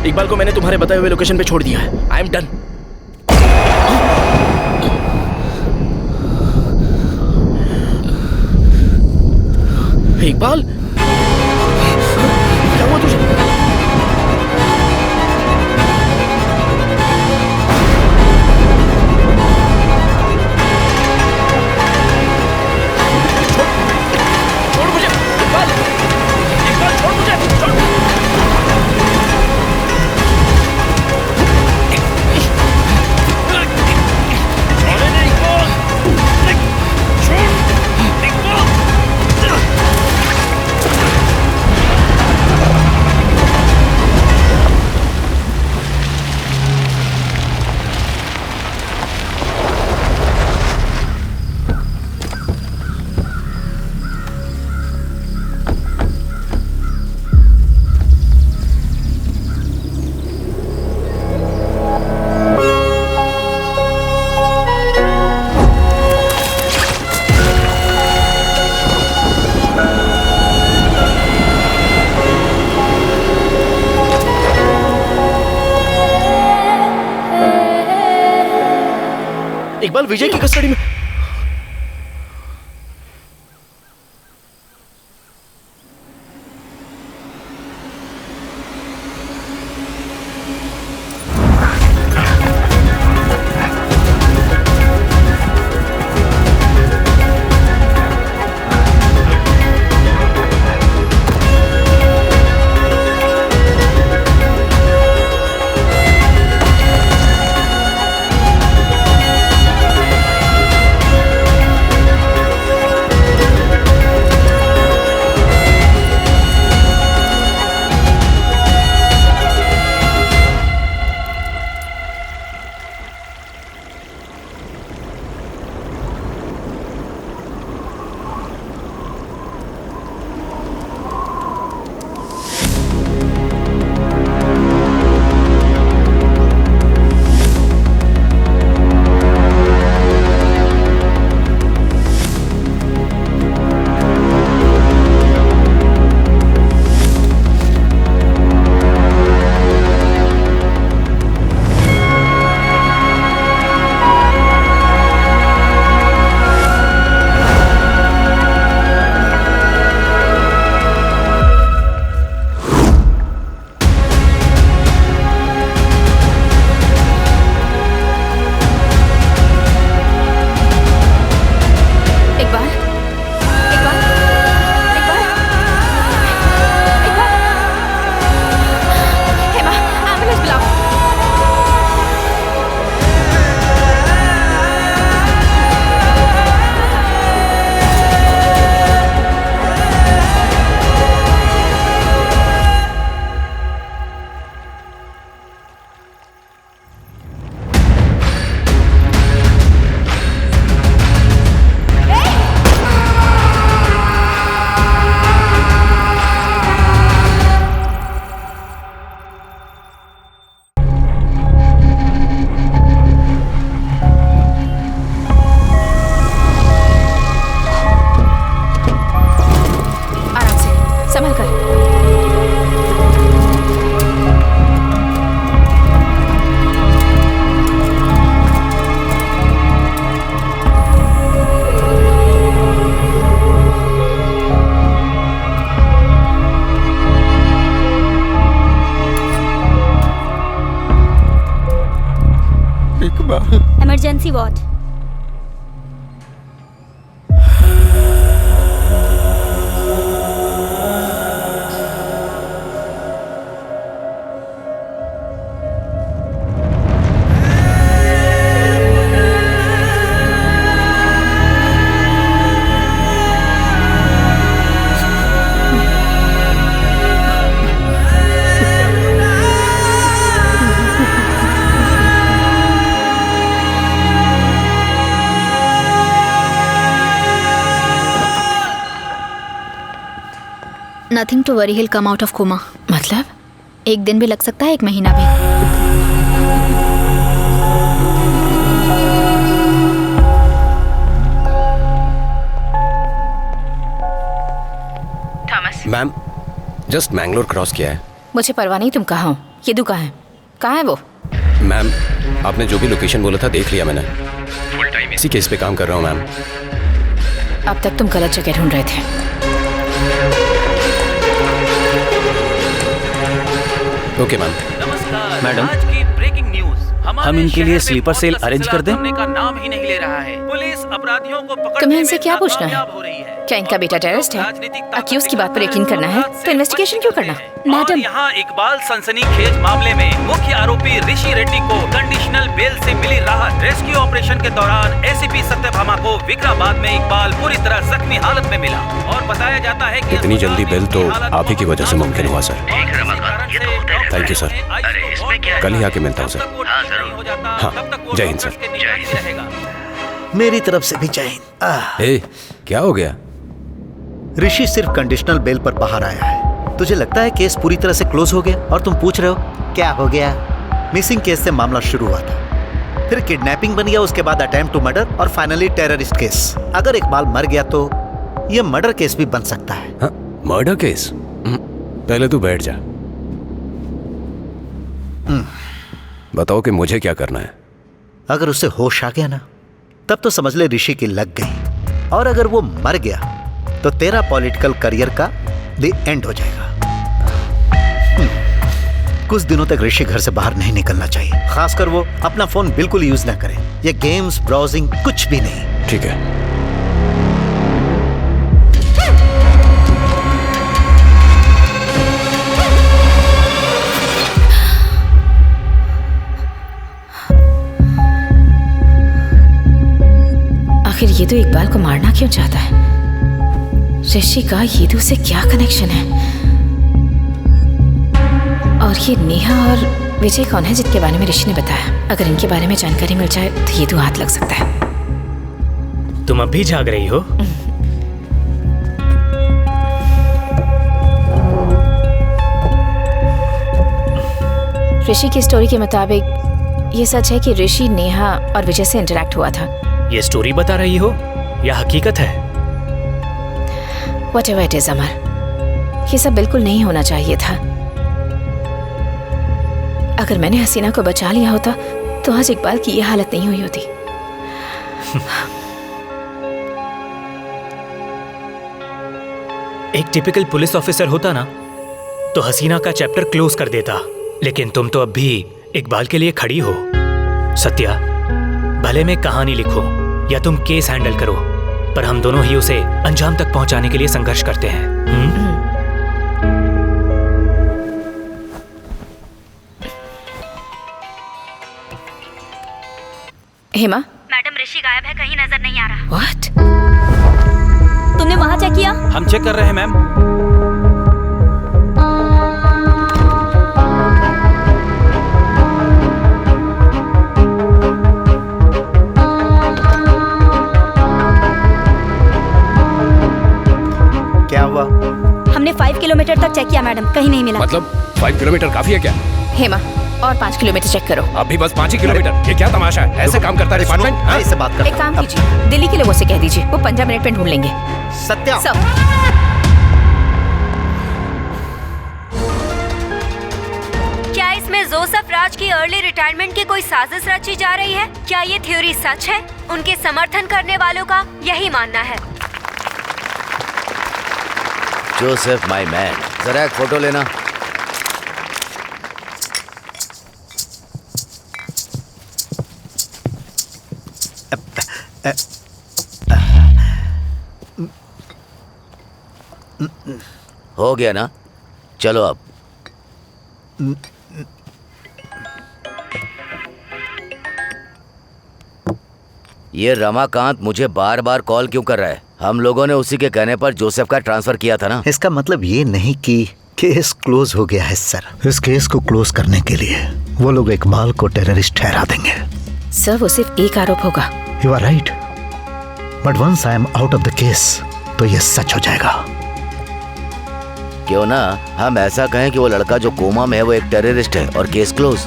इकबाल को मैंने तुम्हारे बताए हुए लोकेशन पे छोड़ दिया है। I am done. इकबाल, क्या हुआ तुझे? छोड़ मुझे इकबाल, इकबाल छोड़ मुझे, छोड़। इकबाल विजय की कस्टडी में। Emergency ward. Nothing to worry, he'll come out of coma. मतलब? एक दिन भी लग सकता है, एक महीना भी। Thomas. Ma'am, just Mangalore cross किया है। मुझे परवाह नहीं तुम कहाँ हो। येदू कहाँ है? कहाँ है वो? मैम, आपने जो भी लोकेशन बोला था देख लिया मैंने। फुल टाइम इसी केस पे काम कर रहा हूँ मैम। अब तक तुम गलत जगह ढूंढ रहे थे। Okay ma'am. नमस्कार मैडम, आज की ब्रेकिंग न्यूज। हम इनके लिए स्लीपर सेल अरेंज कर दें? का नाम ही नहीं ले रहा है। पुलिस अपराधियों को पकड़ने तुम्हें इनसे में क्या पूछना है? नाकामयाब हो रही है। क्या इनका बेटा टेररिस्ट है? अक्यूज की बात पर यकीन करना है तो इन्वेस्टिगेशन क्यों करना? मैडम, यहाँ इकबाल सनसनीखेज मामले में मुख्य आरोपी ऋषि रेड्डी को कंडीशनल बेल से मिली राहत। रेस्क्यू ऑपरेशन के दौरान एसीपी सत्यभामा को विक्राबाद में इकबाल पूरी तरह जख्मी हालत में मिला और बताया जाता है कि इतनी जल्दी बेल तो आप ही की वजह से मुमकिन हुआ सर। Thank you sir. कल ही आके मिलता हूँ सर। हाँ, जय हिंद सर। मेरी तरफ से भी जय हिंद। ए, क्या हो गया? ऋषि सिर्फ कंडीशनल बेल पर बाहर आया है। तुझे लगता है केस पूरी तरह से क्लोज हो गया और तुम पूछ रहे हो क्या हो गया? मिसिंग केस से मामला शुरू हुआ था, फिर किडनैपिंग बन गया, उसके बाद अटेम्प्ट टू मर्डर और फाइनली टेररिस्ट केस। अगर इकबाल मर गया तो यह मर्डर केस भी बन सकता है। हाँ, मर्डर केस? पहले तू बैठ जा। बताओ कि मुझे क्या करना है। अगर उसे होश आ गया ना तब तो समझ ले ऋषि की लग गई, और अगर वो मर गया तो तेरा पॉलिटिकल करियर का द एंड हो जाएगा। कुछ दिनों तक ऋषि घर से बाहर नहीं निकलना चाहिए, खासकर वो अपना फोन बिल्कुल यूज ना करे। ये गेम्स, ब्राउजिंग कुछ भी नहीं। ठीक है। आखिर येदू इकबाल को मारना क्यों चाहता है? ऋषि का येदू से क्या कनेक्शन है? और ये नेहा और विजय कौन है जिनके बारे में ऋषि ने बताया? अगर इनके बारे में जानकारी मिल जाए तो येदू हाथ लग सकता है। तुम अब भी जाग रही हो? ऋषि की स्टोरी के मुताबिक ये सच है कि ऋषि नेहा और विजय से इंटरेक्ट हुआ था। ये स्टोरी बता रही हो या हकीकत है? Whatever it is, अमर, ये सब बिल्कुल नहीं होना चाहिए था। अगर मैंने हसीना को बचा लिया होता तो आज इकबाल की ये हालत नहीं हुई होती। एक टिपिकल पुलिस ऑफिसर होता ना तो हसीना का चैप्टर क्लोज कर देता, लेकिन तुम तो अब भी इकबाल के लिए खड़ी हो। सत्या, भले में कहानी लिखो या तुम केस हैंडल करो, पर हम दोनों ही उसे अंजाम तक पहुंचाने के लिए संघर्ष करते हैं। हेमा, मैडम ऋषि गायब है, कहीं नजर नहीं आ रहा। What? तुमने वहाँ चेक किया? हम चेक कर रहे हैं मैम। क्या हुआ? हमने 5 किलोमीटर तक चेक किया मैडम, कहीं नहीं मिला। मतलब 5 किलोमीटर काफी है क्या? हेमा, और 5 किलोमीटर चेक करो। अभी बस 5 ही किलोमीटर? ये क्या तमाशा है? ऐसे काम करता है डिपार्टमेंट? इससे बात कर। एक काम कीजिए, दिल्ली के लोगों से कह दीजिए, वो 15 मिनट में ढूंढ लेंगे। सत्या, क्या इसमें जोसेफ राज की अर्ली रिटायरमेंट की कोई साजिश रची जा रही है? क्या ये थ्योरी सच है? उनके समर्थन करने वालों का यही मानना है। जोसेफ माय मैन, जरा एक फोटो लेना। हो गया ना? चलो अब। ये रमाकांत मुझे बार बार कॉल क्यों कर रहा है? हम लोगों ने उसी के कहने पर जोसेफ का ट्रांसफर किया था ना। इसका मतलब ये नहीं कि केस क्लोज हो गया है सर। इस केस को क्लोज करने के लिए वो लोग इकबाल को टेररिस्ट ठहरा देंगे। सर, वो सिर्फ एक आरोप होगा। You are right, but once I am out of the case तो ये सच हो जाएगा। क्यों ना हम ऐसा कहें कि वो लड़का जो कोमा में है वो एक टेररिस्ट है और केस क्लोज।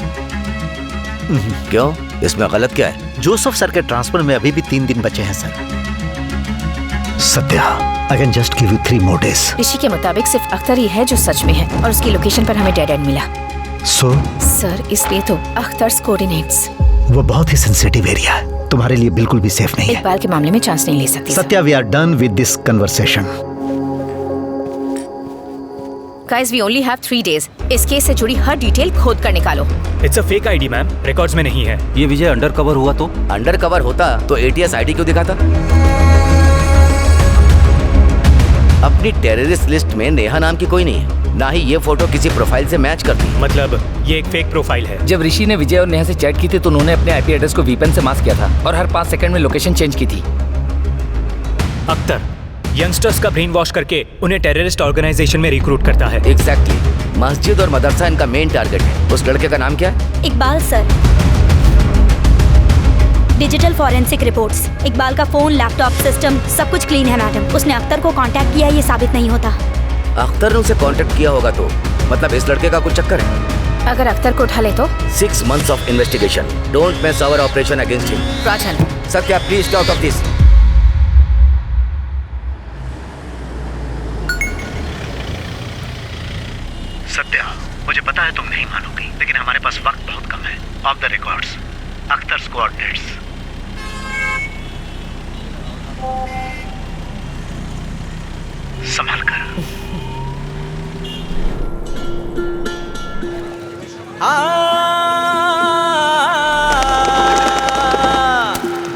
क्यों, इसमें गलत क्या है? जोसेफ सर के ट्रांसफर में अभी भी 3 दिन बचे हैं sir. Satya, I can just give you 3 more days। ऋषि के मुताबिक सिर्फ अख्तर ही है जो सच में है, और उसकी लोकेशन पर हमें डेड एंड मिला। सो सर, इसलिए तो अख्तर्स कोऑर्डिनेट्स। वो बहुत ही सेंसिटिव एरिया है, तुम्हारे लिए बिल्कुल भी सेफ नहीं है। इकबाल के मामले में चांस नहीं ले सकती। Satya, we are done with this conversation. Guys, we only have 3 days. इस केस से जुड़ी हर डिटेल खोद कर निकालो। It's a fake ID, ma'am, records में नहीं है। ये विजय अंडर कवर हुआ तो? अंडर कवर होता तो ATS ID क्यों दिखाता? अपनी टेररिस्ट लिस्ट में नेहा नाम की कोई नहीं है, ना ही ये फोटो किसी प्रोफाइल से मैच करती। मतलब ये एक फेक प्रोफाइल है। जब ऋषि ने विजय और नेहा से चैट की थी तो उन्होंने अपने IP एड्रेस को VPN से मास्क किया था और हर 5 सेकंड में लोकेशन चेंज की थी। अख्तर यंगस्टर्स का ब्रेन वॉश करके उन्हें टेररिस्ट ऑर्गेनाइजेशन में रिक्रूट करता है। एग्जैक्टली। मस्जिद और मदरसा इनका मेन टारगेट है। उस लड़के का नाम क्या है? Iqbal sir. Digital forensic reports, Iqbal का फोन, लैपटॉप, सिस्टम सब कुछ क्लीन है मैडम। उसने अख्तर को कांटेक्ट किया, ये साबित नहीं होता। अख्तर ने उसे कांटेक्ट किया होगा तो मतलब इस लड़के का कुछ चक्कर है। अगर अख्तर को उठा ले तो 6 months of investigation. Don't miss our operation against him. Rajan, Satya, please stay out of this. Satya, मुझे पता है तुम नहीं मानोगी, लेकिन हमारे पास वक्त बहुत कम है। Off the records, Akhtar's coordinates. संभाल कर।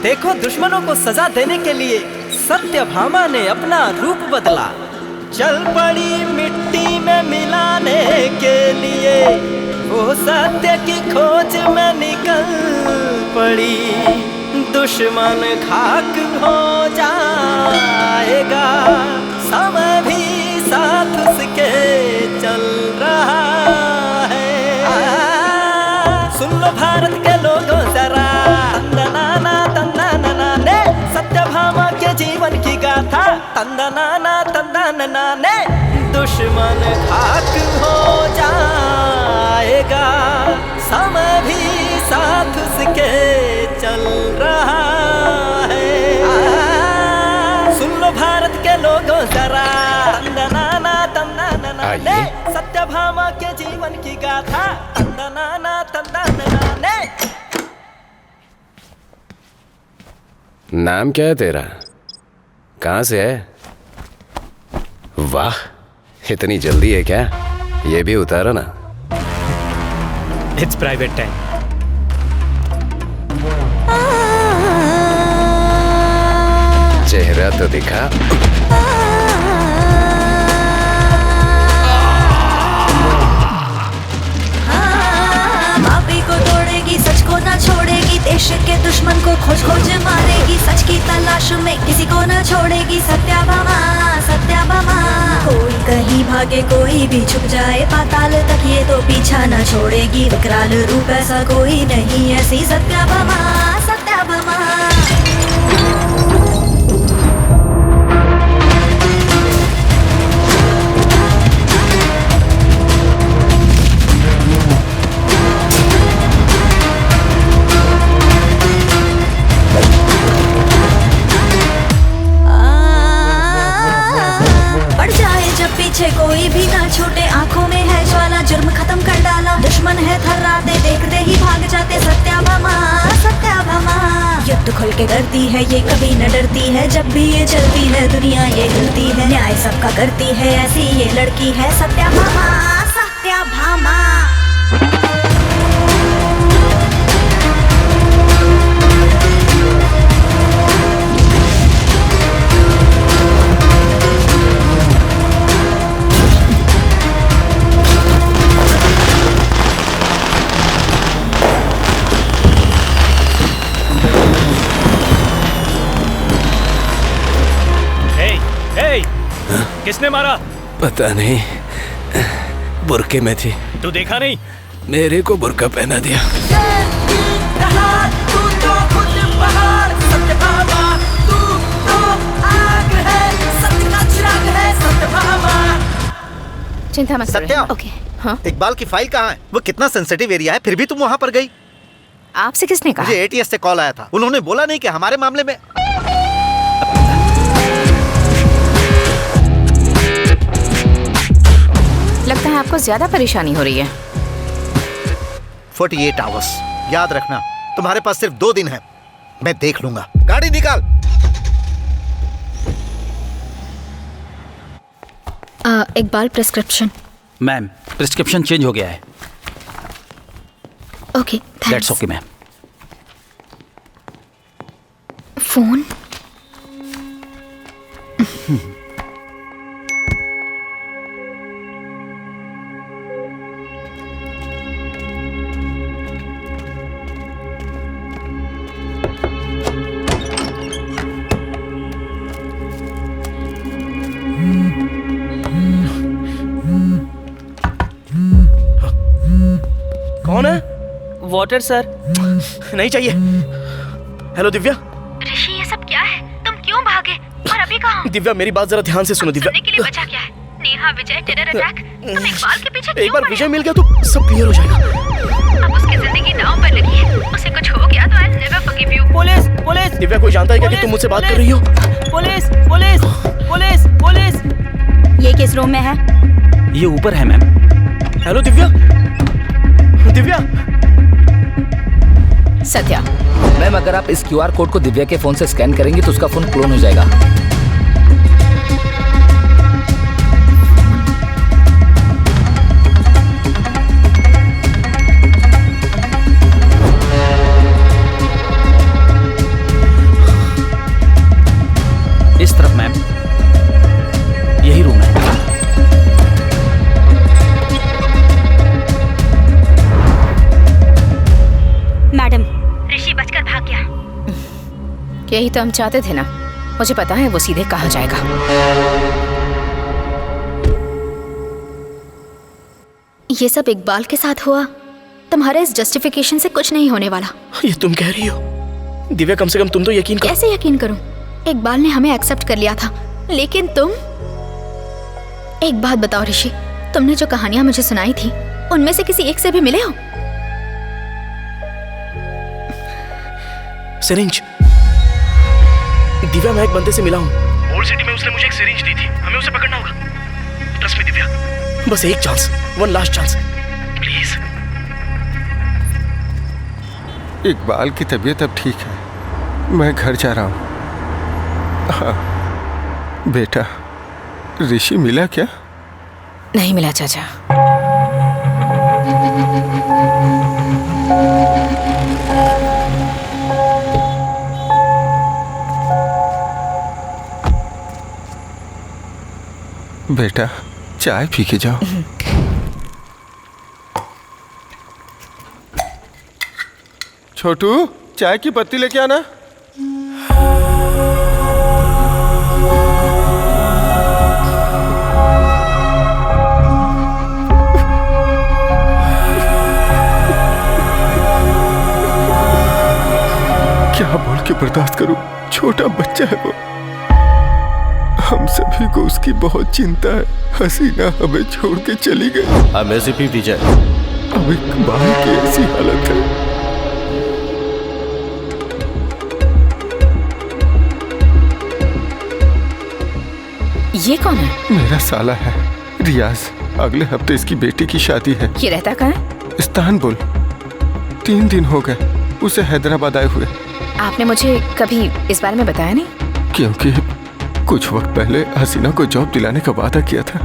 देखो, दुश्मनों को सजा देने के लिए सत्यभामा ने अपना रूप बदला। चल पड़ी मिट्टी में मिलाने के लिए, वो सत्य की खोज में निकल पड़ी। दुश्मन खाक हो जाएगा, समय भी साथ उसके चल रहा है। सुन लो भारत के लोगों जरा, तंदनाना ने सत्यभामा के जीवन की गाथा। तंदनाना ने दुश्मन खाक हो जाएगा, समय भी साथ उसके चल रहा है। सुन लो भारत के लोगों जरा, तंदनाना ने सत्यभामा के जीवन की गाथा। तंदनाना ने। नाम क्या है तेरा? कहाँ से है? वाह, इतनी जल्दी है क्या? ये भी उतारो ना। It's private time. चेहरा तो दिखा। मापी को तोड़ेगी, सच को ना छोड़ेगी, देश के दुश्मन को खोज खोज मारेगी। सच की तलाश में किसी को ना छोड़ेगी सत्याभामा, सत्याभामा। कोई कहीं भागे, कोई भी छुप जाए पाताल तक, ये तो पीछा ना छोड़ेगी। विकराल रूप ऐसा कोई नहीं, ऐसी सत्याभामा, सत्याभामा। पीछे कोई भी ना छूटे, आंखों में है ज्वाला, जुर्म खत्म कर डाला। दुश्मन है थर्राते, देखते ही भाग जाते सत्याभामा, सत्याभामा। युद्ध खुल के करती है ये, कभी न डरती है। जब भी ये चलती है दुनिया ये हिलती है। न्याय सबका करती है, ऐसी ये लड़की है सत्याभामा, सत्याभामा। किसने मारा? पता नहीं, बुरके में थी। तू देखा नहीं? मेरे को बुरका पहना दिया। चिंता मत सत्या, ओके। हाँ? इकबाल की फाइल कहाँ है? वो कितना सेंसिटिव एरिया है, फिर भी तुम वहाँ पर गई। आपसे किसने कहा? मुझे ATS से कॉल आया था, उन्होंने बोला नहीं कि हमारे मामले में। लगता है आपको ज्यादा परेशानी हो रही है। 48 आवर्स, याद रखना तुम्हारे पास सिर्फ 2 दिन है। मैं देख लूंगा। गाड़ी निकाल। Iqbal prescription. Ma'am, prescription change हो गया है। Okay, that's okay ma'am. Phone. कौन है? Water sir. नहीं चाहिए। हेलो दिव्या। ऋषि, ये सब क्या है? तुम क्यों भागे और अभी कहाँ? दिव्या, मेरी बात जरा ध्यान से सुनो। दिव्या, सुनने के लिए बचा क्या है? नेहा, विजय, टेरर अटैक। तुम इकबाल के पीछे क्यों एक बार पड़े? विजय मिल गया तो सब क्लियर हो जाएगा। अब उसकी जिंदगी दांव पर लगी है। उसे कुछ हो गया तो I'll never forgive you। Police, police. Divya, कोई जानता है क्या कि तुम मुझसे बात कर रही हो? Police, police, police, police. ये किस रूम में है? ये ऊपर है ma'am. Hello Divya. Divya. Satya, ma'am अगर आप इस QR कोड को दिव्या के फोन से स्कैन करेंगे तो उसका फोन क्लोन हो जाएगा। इस तरफ मैम, यही रूम है। मैडम, ऋषि बचकर भाग गया। यही तो हम चाहते थे ना। मुझे पता है वो सीधे कहाँ जाएगा। ये सब इकबाल के साथ हुआ। तुम्हारे इस जस्टिफिकेशन से कुछ नहीं होने वाला। ये तुम कह रही हो? दिव्या कम से कम तुम तो यकीन करो। कैसे यकीन करूं? इकबाल ने हमें एक्सेप्ट कर लिया था, लेकिन तुम। एक बात बताओ ऋषि, तुमने जो कहानियां मुझे सुनाई थी उनमें से किसी एक से भी मिले हो? सिरिंज। दिव्या, मैं एक बंदे से मिला हूँ। ओल्ड सिटी में उसने मुझे एक सिरिंज दी थी। हमें उसे पकड़ना होगा। ट्रस्ट मी दिव्या, बस एक chance, one last chance, please. Iqbal की तबीयत अब ठीक है, मैं घर जा रहा हूँ। हाँ बेटा, ऋषि मिला क्या? नहीं मिला चाचा। बेटा चाय पी के जाओ। छोटू, चाय की पत्ती लेके आना। क्या बोल के बर्दाश्त करूं? छोटा बच्चा है वो। हम सभी को उसकी बहुत चिंता है। हसीना हमें छोड़ के चली गई। एसपी विजय, अब इकबाल की ऐसी हालत है। ये कौन है? मेरा साला है रियाज। अगले हफ्ते इसकी बेटी की शादी है। ये रहता कहाँ है? इस्तांबुल। 3 दिन हो गए उसे हैदराबाद आए हुए। आपने मुझे कभी इस बारे में बताया नहीं? क्योंकि कुछ वक्त पहले हसीना को जॉब दिलाने का वादा किया था।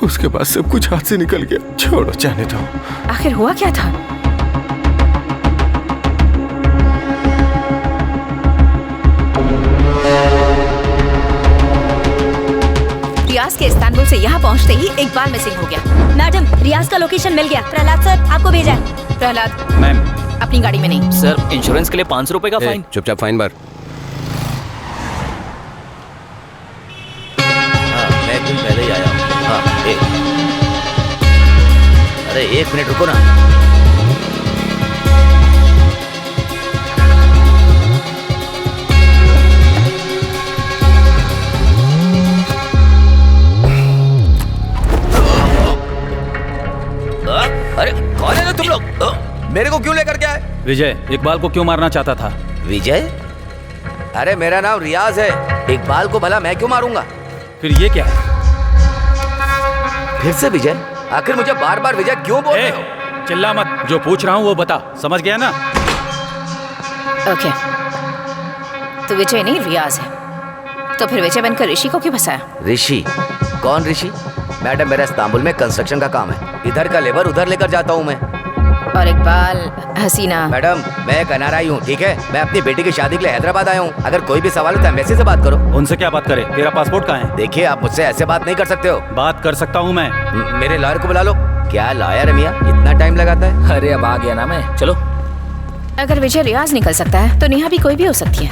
उसके बाद सब कुछ हाथ से निकल गया। छोड़ो, जाने दो। आखिर हुआ क्या था? रियाज के इस्तांबुल से यहाँ पहुँचते ही इकबाल मिसिंग हो गया। मैडम, रियाज का लोकेशन मिल गया। प्रहलाद सर आपको भेजा है। प्रहलाद मैम, अपनी गाड़ी में नहीं। सर इंश्योरेंस के लिए 500 रुपए का फाइन। चुपचाप फाइन भर। हाँ, मैं एक दिन पहले ही आया हूँ। हाँ, अरे 1 मिनट रुको ना। अरे कौन है तुम लोग? मेरे को क्यों लेकर के आए? विजय इकबाल को क्यों मारना चाहता था? विजय? अरे मेरा नाम रियाज है। इकबाल को भला मैं क्यों मारूंगा? फिर ये क्या है? फिर से विजय? आखिर मुझे बार बार विजय क्यों बोल रहे हो? चिल्ला मत, जो पूछ रहा हूँ वो बता। समझ गया ना? ओके, तो विजय नहीं रियाज है। तो फिर विजय बनकर ऋषि को क्यों फंसाया? ऋषि? कौन ऋषि? मैडम, मेरा इस्तांबुल में कंस्ट्रक्शन का काम है। इधर का लेबर उधर लेकर जाता हूँ मैं। और इकबाल, हसीना। मैडम, मैं एक NRI हूँ, ठीक है? मैं अपनी बेटी की शादी के लिए हैदराबाद आया हूँ। अगर कोई भी सवाल हो तो एम्बेसी से बात करो। उनसे क्या बात करे? तेरा पासपोर्ट कहाँ है? देखिए, आप मुझसे ऐसे बात नहीं कर सकते हो। बात कर सकता हूँ मैं। मेरे लॉयर को बुला लो। क्या लॉयर है मियाँ? इतना टाइम लगाता है? अरे अब आ गया ना मैं। चलो। अगर विजय रियाज निकल सकता है तो नेहा भी कोई भी हो सकती है।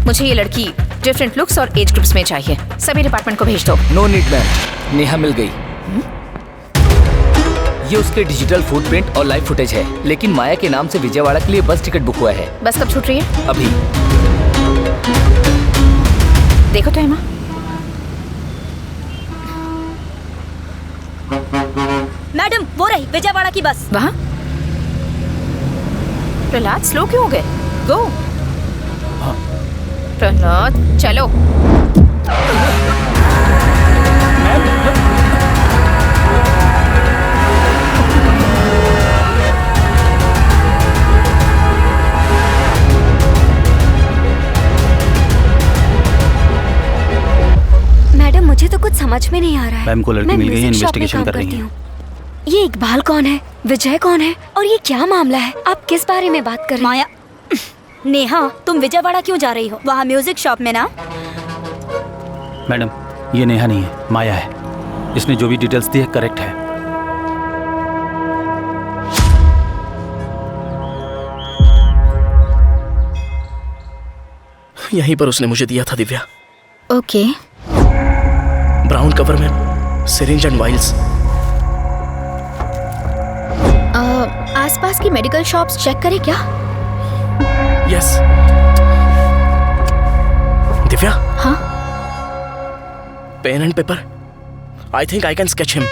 मुझे ये लड़की डिफरेंट लुक्स और एज ग्रुप्स में चाहिए। सभी डिपार्टमेंट को भेज दो। नो नीड मैम, नेहा मिल गई। ये उसके डिजिटल फुटप्रिंट और लाइव फुटेज है, लेकिन माया के नाम से विजयवाड़ा के लिए बस टिकट बुक हुआ है। बस कब छूट रही है? अभी। देखो तो हेमा। मैडम, वो रही विजयवाड़ा की बस। वहाँ? प्रहलाद स्लो क्यों हो गए? गो। प्रहलाद चलो। समझ में नहीं आ रहा है। मैम को लड़की मैं मिल गई है, म्यूजिक शॉप में इन्वेस्टिगेशन काम कर रही करती हैं। हूँ। ये इकबाल कौन है, विजय कौन है और ये क्या मामला है? आप किस बारे में बात कर रही हैं? माया, नेहा तुम विजयवाड़ा क्यों जा रही हो? वहाँ म्यूजिक शॉप में ना? मैडम ये नेहा नहीं है, माया है। इसने जो भी डिटेल्स दी है करेक्ट है। यहीं पर उसने मुझे दिया था दिव्या। ओके। ब्राउन कवर में सिरिंज एंड वाइल्स। आसपास की मेडिकल शॉप्स चेक करें क्या? यस। दिव्या। हाँ। Pen and paper. I think I can sketch him.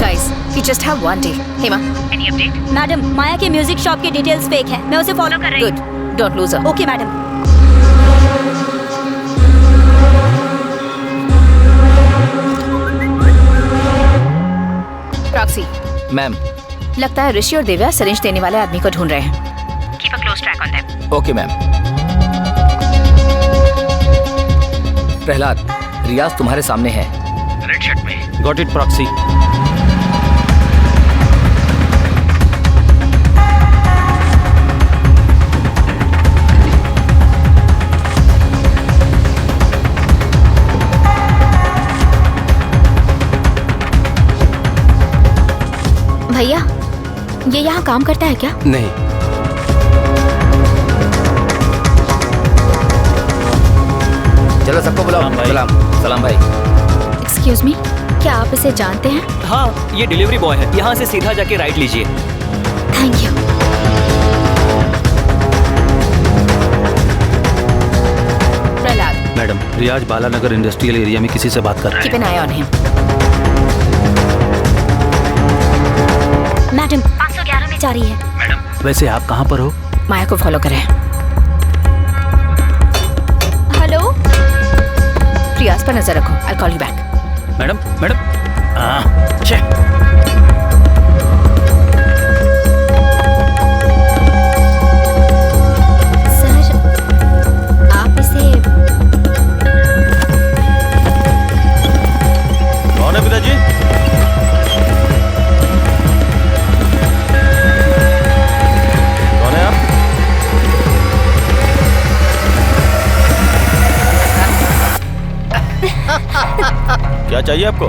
Guys, we just have one day. Hema, any update? Madam, Maya के म्यूजिक शॉप की details fake है। मैं उसे फॉलो कर रही हूँ। Good. Don't lose her. Okay madam. Proxy. Ma'am. लगता है ऋषि और दिव्या सिरिंज देने वाले आदमी को ढूंढ रहे हैं। Keep a close track on them. Okay ma'am. Prahlad, Riyaz तुम्हारे सामने है। रेड शर्ट में। Got it proxy. भैया, ये यहाँ काम करता है क्या? नहीं। चलो सबको बुलाओ। सलाम। सलाम भाई। एक्सक्यूज मी, क्या आप इसे जानते हैं? हाँ, ये डिलीवरी बॉय है। यहाँ से सीधा जाके राइट लीजिए। Thank you. Prahlad. Madam, Riyaz Balanagar industrial area में किसी से बात कर रहा है। Keep an eye on him. Madam 511 में जा रही है। मैडम, वैसे आप कहाँ पर हो? माया को फॉलो करें। हेलो। रियाज पर नजर रखो। I'll call you back. Madam, madam. Sir, आप इसे कौन है पिताजी? कौन है आप? क्या चाहिए आपको?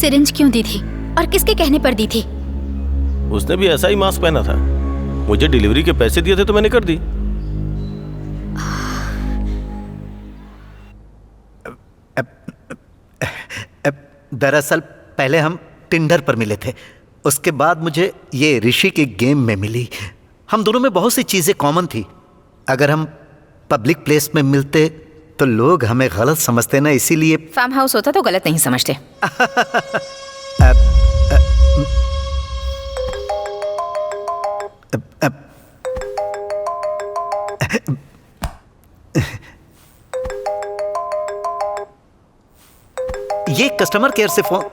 सिरिंज क्यों दी थी और किसके कहने पर दी थी? उसने भी ऐसा ही मास्क पहना था। मुझे डिलीवरी के पैसे दिए थे तो मैंने कर दी। दरअसल पहले हम टिंडर पर मिले थे, उसके बाद मुझे ये ऋषि के गेम में मिली। हम दोनों में बहुत सी चीजें कॉमन थी। अगर हम पब्लिक प्लेस में मिलते तो लोग हमें गलत समझते ना, इसीलिए। फार्म हाउस होता तो गलत नहीं समझते। ये कस्टमर केयर से phone.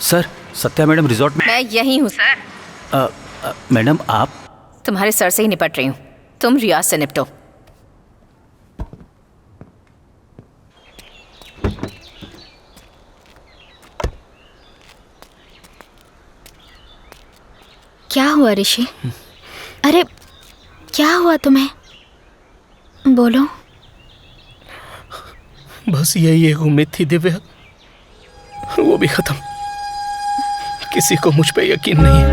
Sir, Satya madam resort में। मैं यही हूँ सर। मैडम आप? तुम्हारे सर से ही निपट रही हूँ। तुम रियाज से निपटो। क्या हुआ ऋषि? अरे क्या हुआ तुम्हें? बोलो। बस यही एक उम्मीद थी दिव्या, वो भी खत्म। किसी को मुझ पे यकीन नहीं है,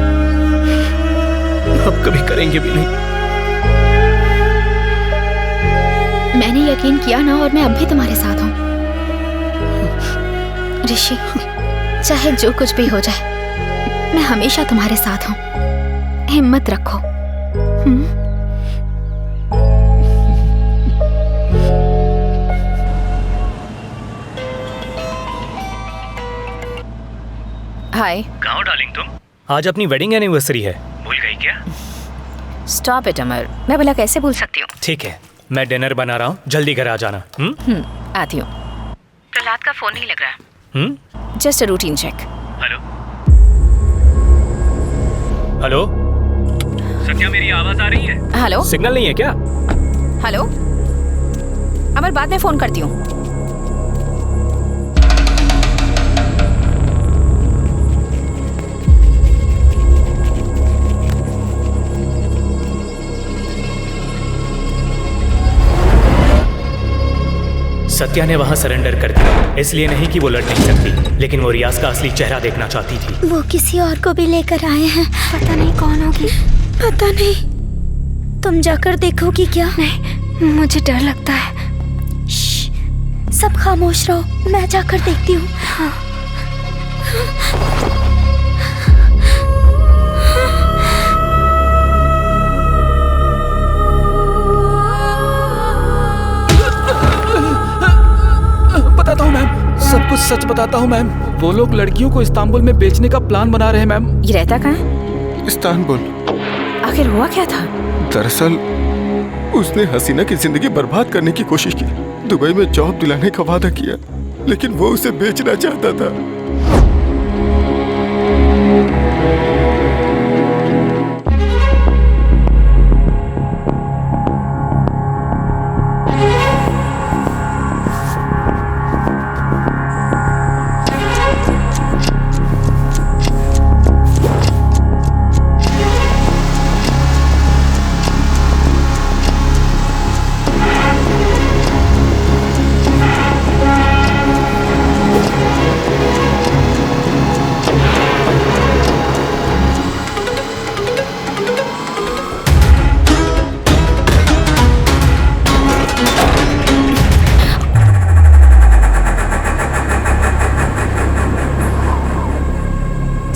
अब कभी करेंगे भी नहीं। मैंने यकीन किया ना, और मैं अब भी तुम्हारे साथ हूँ ऋषि। चाहे जो कुछ भी हो जाए, मैं हमेशा तुम्हारे साथ हूँ। हिम्मत रखो। हाय। कहाँ हो डार्लिंग तुम? आज अपनी वेडिंग एनिवर्सरी है, भूल गई क्या? स्टॉप इट अमर, मैं भला कैसे भूल सकती हूँ? ठीक है, मैं डिनर बना रहा हूँ, जल्दी घर आ जाना। आती हूँ। प्रहलाद का फोन नहीं लग रहा। Just a routine check. Hello hello, Satya मेरी आवाज आ रही है? हेलो, सिग्नल नहीं है क्या? हेलो अमर, बाद में फोन करती हूँ। सत्या ने वहां सरेंडर कर दिया, इसलिए नहीं कि वो लड़ नहीं सकती, लेकिन वो रियाज का असली चेहरा देखना चाहती थी। वो किसी और को भी लेकर आए हैं, पता नहीं कौन होगी। पता नहीं, तुम जाकर देखोगी क्या? नहीं, मुझे डर लगता है। सब खामोश रहो, मैं जाकर देखती हूँ। हाँ। बताता हूँ मैम, सब कुछ सच बताता हूँ मैम। वो लोग लड़कियों को इस्तांबुल में बेचने का प्लान बना रहे हैं मैम। ये रहता कहाँ है? इस्तांबुल। आखिर हुआ क्या था? दरअसल उसने हसीना की जिंदगी बर्बाद करने की कोशिश की, दुबई में जॉब दिलाने का वादा किया, लेकिन वो उसे बेचना चाहता था।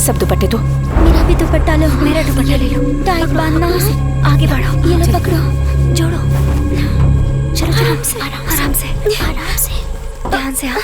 सब दुपट्टे दो। मेरा भी दुपट्टा लो। मेरा दुपट्टा ले लो। टाइट बांधना। आगे बढ़ो। ये लो पकड़ो, जोड़ो। चलो आराम से, आराम से, आराम से, ध्यान से। हाँ,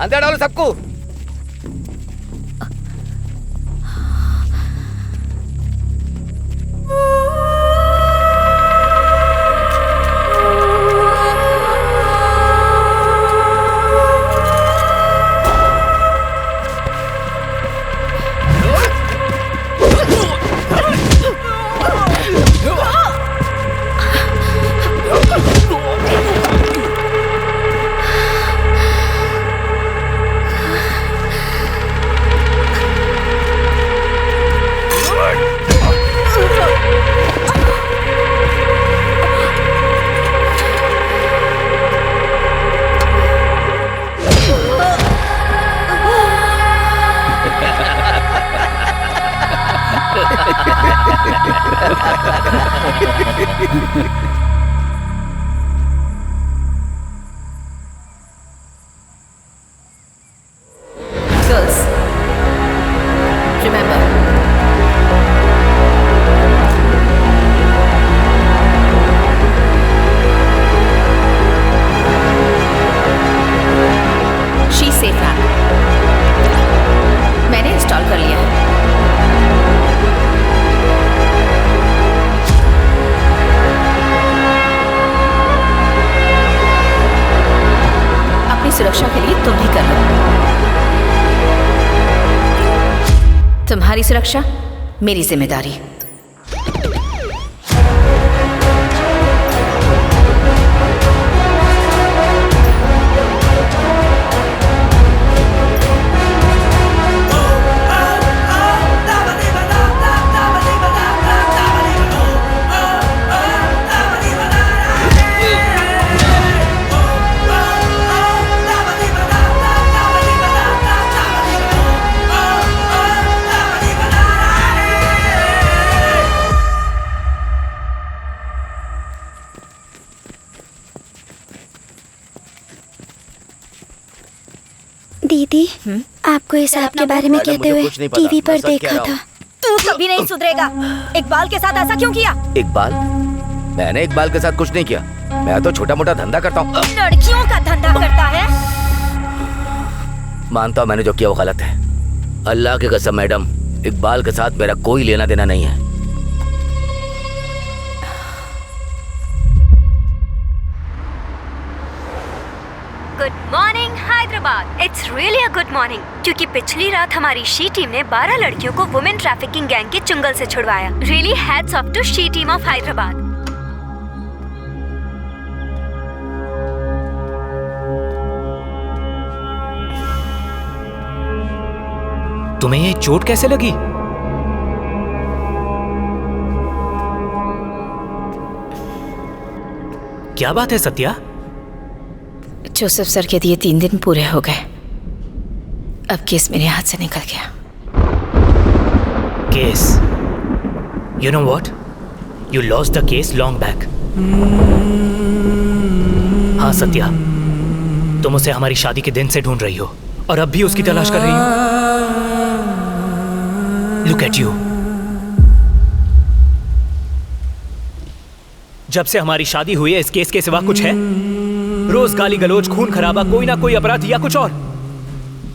अंदर डालो सबको। Girls, remember. She safe app. मैंने इंस्टॉल कर लिया है। अपनी सुरक्षा के लिए तुम भी कर लो। तुम्हारी सुरक्षा मेरी जिम्मेदारी। दीदी, आपको इस ऐप के बारे में कहते हुए टीवी पर देखा था। तू कभी नहीं सुधरेगा। इकबाल के साथ ऐसा क्यों किया? इकबाल? मैंने इकबाल के साथ कुछ नहीं किया। मैं तो छोटा मोटा धंधा करता हूँ। लड़कियों का धंधा करता है? मानता हूँ मैंने जो किया वो गलत है। अल्लाह की कसम मैडम, इकबाल के साथ मेरा कोई लेना देना नहीं है। Good morning Hyderabad. It's really a good morning, क्योंकि पिछली रात हमारी शी टीम ने 12 लड़कियों को वुमेन ट्रैफिकिंग गैंग के चुंगल से छुड़वाया। Really hats off to she team of Hyderabad. तुम्हें ये चोट कैसे लगी? क्या बात है सत्या? जोसेफ सर के दिए 3 दिन पूरे हो गए। अब केस मेरे हाथ से निकल गया। Case? You know what? You lost the case long back. हाँ सत्या, तुम उसे हमारी शादी के दिन से ढूंढ रही हो और अब भी उसकी तलाश कर रही हो। Look at you. जब से हमारी शादी हुई है इस केस के सिवा कुछ है? रोज गाली गलोच, खून खराबा, कोई ना कोई अपराध या कुछ और।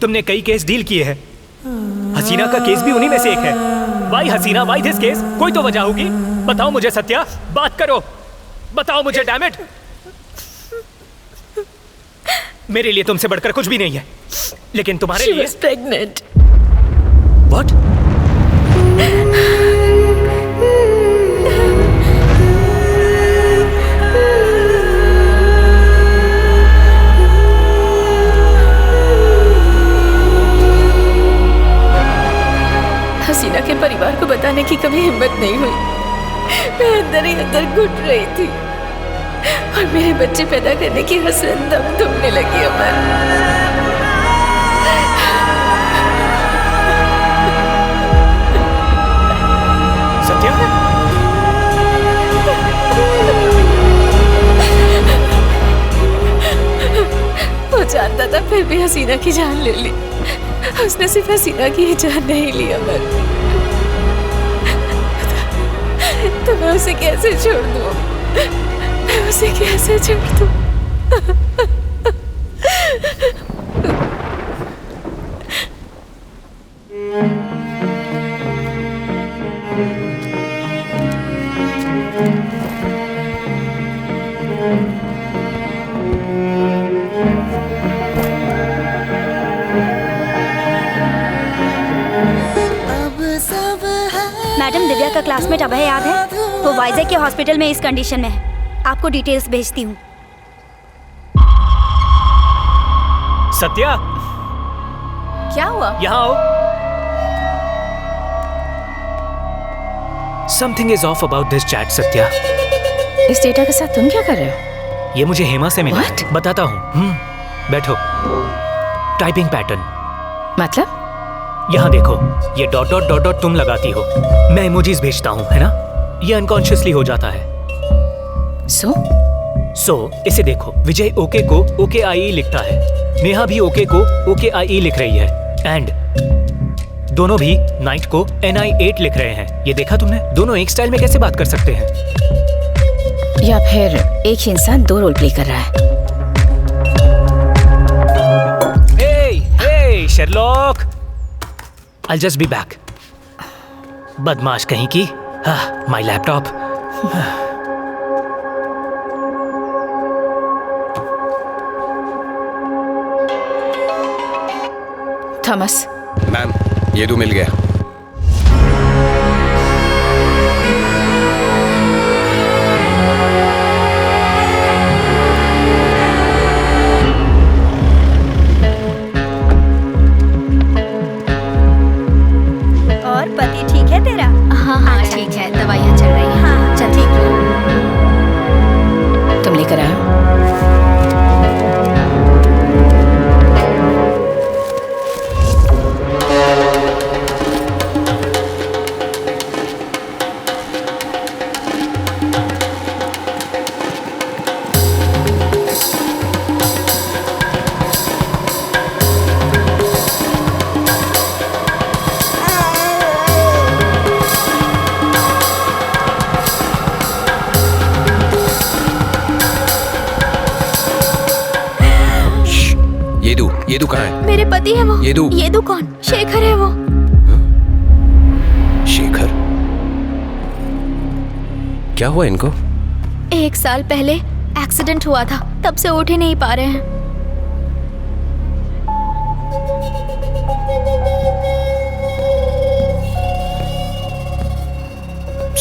तुमने कई केस डील किए हैं। हसीना का केस भी उन्हीं में से एक है। Why Haseena, why this case? कोई तो वजह होगी। बताओ मुझे सत्या, बात करो, बताओ मुझे डैम इट। मेरे लिए तुमसे बढ़कर कुछ भी नहीं है, लेकिन तुम्हारे लिए प्रेग्नेंट। व्हाट? हसीना के परिवार को बताने की कभी हिम्मत नहीं हुई। मैं अंदर ही अंदर घुट रही थी और मेरे बच्चे पैदा करने की हसरत दम थमने लगी। अमर, सत्या, वो जानता था फिर भी हसीना की जान ले ली। उसने सिर्फ हसीना की ही जान नहीं ली अमर। तो मैं उसे कैसे छोड़ दूँ? मैं उसे कैसे छोड़ दूँ? मैडम, दिव्या का क्लासमेट अभय याद है? वो वाइजैक के हॉस्पिटल में इस कंडीशन में है। आपको डिटेल्स भेजती हूँ। सत्या, क्या हुआ? यहाँ आओ। Something is off about this chat, Satya. इस डेटा के साथ तुम क्या कर रहे हो? ये मुझे हेमा से मिला। बताता हूँ। बैठो। Typing pattern. मतलब? यहाँ देखो, ये डॉट डॉट डॉट डॉट तुम लगाती हो, मैं इमोजीज भेजता हूँ, है ना? ये अनकॉन्शियसली हो जाता है। सो इसे देखो, विजय ओके को OKIE लिखता है, नेहा भी ओके को OKIE लिख रही है, एंड दोनों भी नाइट को NI8 लिख रहे हैं। ये देखा तुमने? दोनों एक स्टाइल में कैसे बात कर सकते हैं? या फिर एक ही इंसान दो रोल प्ले कर रहा है। Hey, Sherlock! I'll just be back. बदमाश कहीं की। My laptop. थॉमस। मैम, ये तो मिल गया। और पति ठीक है तेरा? हाँ ठीक है, दवाइयाँ चल रही हैं। हाँ चल ठीक है। तुम लेकर आए हो? येदू कहाँ है? मेरे पति है वो। येदू कौन? शेखर है वो। शेखर? क्या हुआ इनको? 1 साल पहले एक्सीडेंट हुआ था, तब से उठ ही नहीं पा रहे हैं।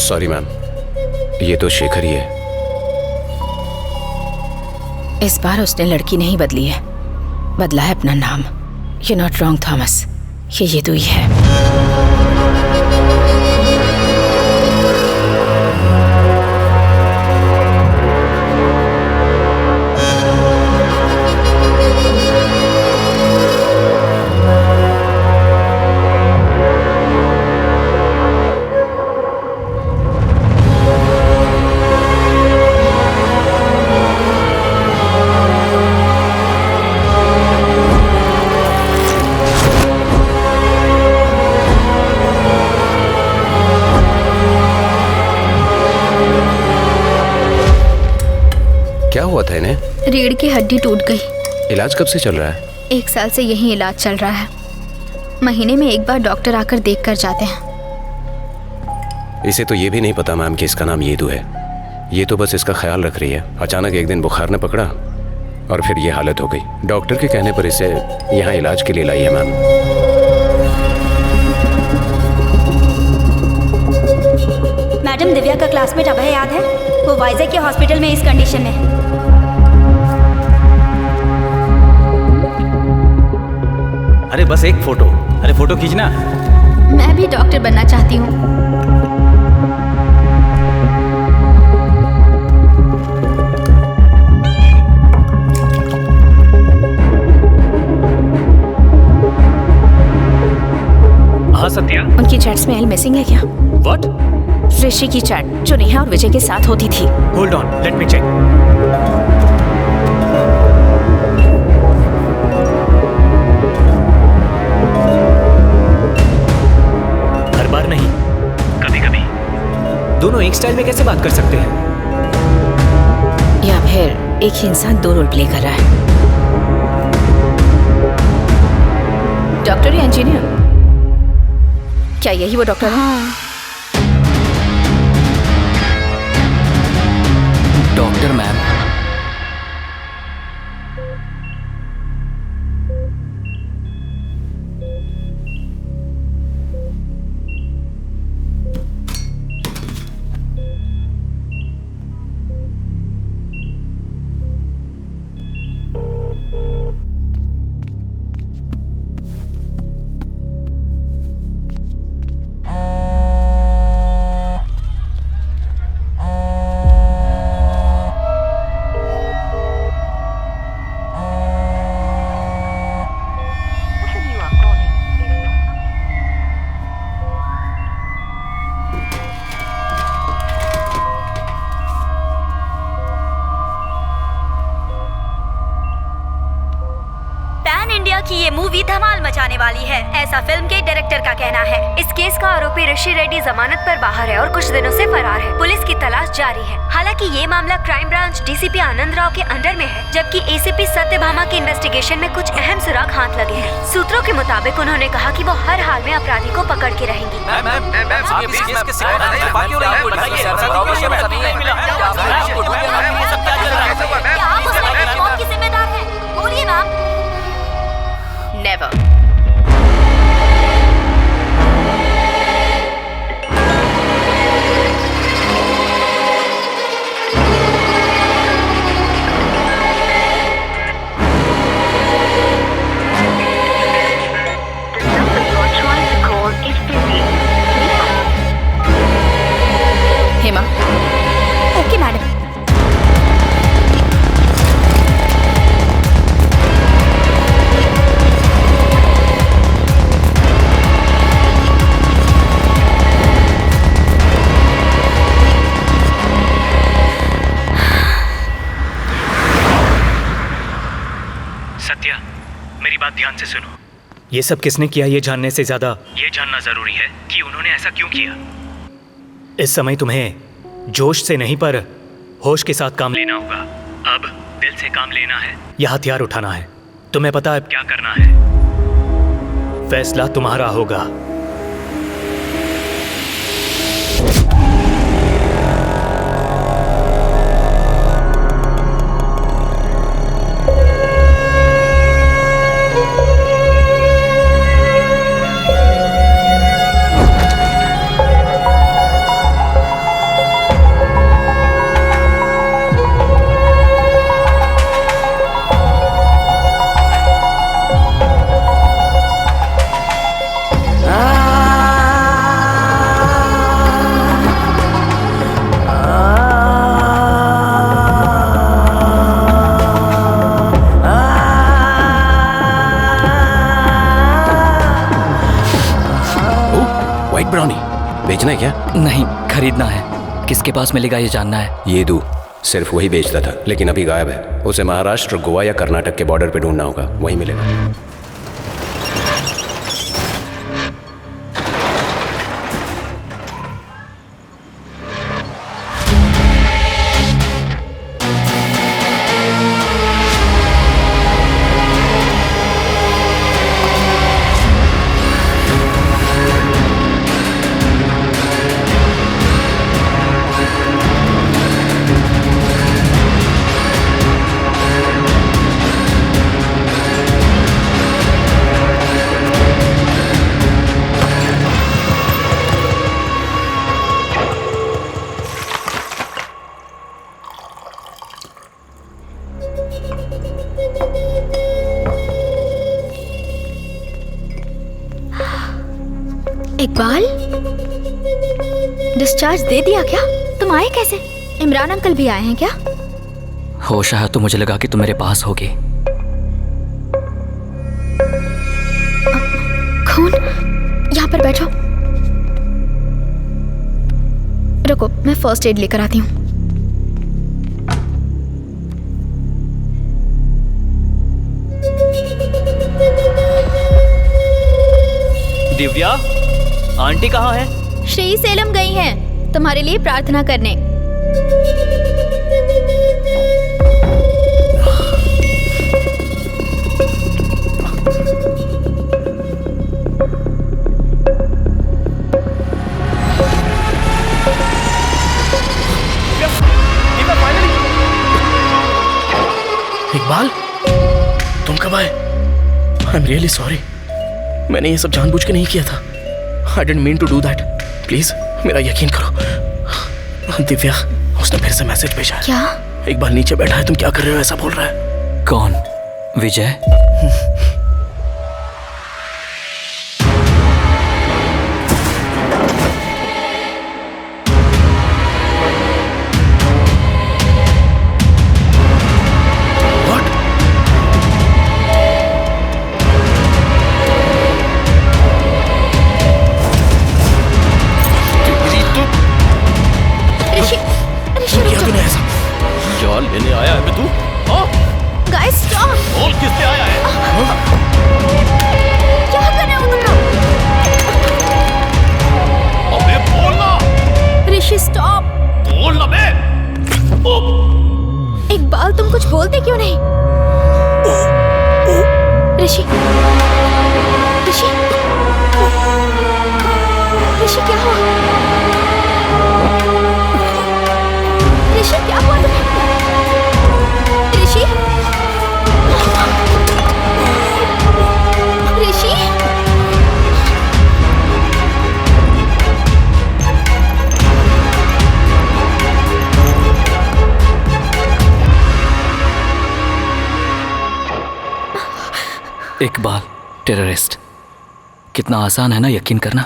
सॉरी मैम, ये तो शेखर ही है। इस बार उसने लड़की नहीं बदली है, बदला है अपना नाम। You're not wrong, Thomas. ये येदू ही है। क्या हुआ था इन्हें? रीढ़ की हड्डी टूट गई। इलाज कब से चल रहा है? 1 साल से यही इलाज चल रहा है। महीने में 1 बार डॉक्टर आकर देख कर जाते हैं। इसे तो ये भी नहीं पता मैम कि इसका नाम येदू है। ये तो बस इसका ख्याल रख रही है। अचानक एक दिन बुखार ने पकड़ा और फिर ये हालत हो गई। डॉक्टर के कहने पर इसे यहाँ इलाज के लिए लाई है मैम। मैडम, दिव्या का क्लासमेट अभय याद है? वो वाइजैक के हॉस्पिटल में इस कंडीशन में है। अरे बस एक फोटो। अरे फोटो खींचना। मैं भी डॉक्टर बनना चाहती हूँ। हाँ सत्या, उनकी चैट्स में एल मिसिंग है क्या? What? ऋषि की चैट जो नेहा और विजय के साथ होती थी। Hold on, let me check. हर बार नहीं, कभी-कभी। दोनों एक स्टाइल में कैसे बात कर सकते हैं? या फिर एक ही इंसान दो रोल प्ले कर रहा है। डॉक्टर या इंजीनियर? क्या यही वो डॉक्टर है? Doctor ma'am. दिया कि ये मूवी धमाल मचाने वाली है, ऐसा फिल्म के डायरेक्टर का कहना है। इस केस का आरोपी ऋषि रेड्डी जमानत पर बाहर है और कुछ दिनों से फरार है। पुलिस की तलाश जारी है। हालांकि ये मामला क्राइम ब्रांच डीसीपी आनंद राव के अंडर में है, जबकि एसीपी सत्यभामा की इन्वेस्टिगेशन में कुछ अहम सुराग हाथ लगे हैं। सूत्रों के मुताबिक उन्होंने कहा कि वो हर हाल में अपराधी को पकड़ के रहेंगी। आप उस लड़के की मौत की जिम्मेदार हैं? बोलिए ma'am. Never. Hema. Okay madam. Satya, मेरी बात ध्यान से सुनो। ये सब किसने किया ये जानने से ज्यादा ये जानना जरूरी है कि उन्होंने ऐसा क्यों किया। इस समय तुम्हें जोश से नहीं पर होश के साथ काम लेना होगा। अब दिल से काम लेना है या हथियार उठाना है। तुम्हें पता है अब क्या करना है। फैसला तुम्हारा होगा। बेचना है क्या? नहीं, खरीदना है। किसके पास मिलेगा ये जानना है। ये दू सिर्फ वही बेचता था, लेकिन अभी गायब है। उसे महाराष्ट्र, गोवा या कर्नाटक के बॉर्डर पे ढूंढना होगा, वहीं मिलेगा। इकबाल, डिस्चार्ज दे दिया क्या? तुम आए कैसे? इमरान अंकल भी आए हैं क्या? होश आया तो मुझे लगा कि तुम मेरे पास होगी। खून, यहाँ पर बैठो। रुको, मैं फर्स्ट एड लेकर आती हूँ। दिव्या, आंटी कहाँ है? श्री सेलम गई हैं तुम्हारे लिए प्रार्थना करने। इकबाल, तुम कब आए? I am really sorry. मैंने ये सब जानबूझ के नहीं किया था। I didn't mean to do that. Please मेरा यकीन करो। दिव्या, उसने फिर से मैसेज भेजा है। क्या? इकबाल नीचे बैठा है, तुम क्या कर रहे हो ऐसा बोल रहा है। कौन? विजय? लेने आया है तू? Guys stop! बोल किससे आया है? ऋषि ऋषि ऋषि क्या हुआ? ऋषि क्या हुआ तुम्हें? ऋषि ऋषि इकबाल टेररिस्ट, कितना आसान है ना यकीन करना।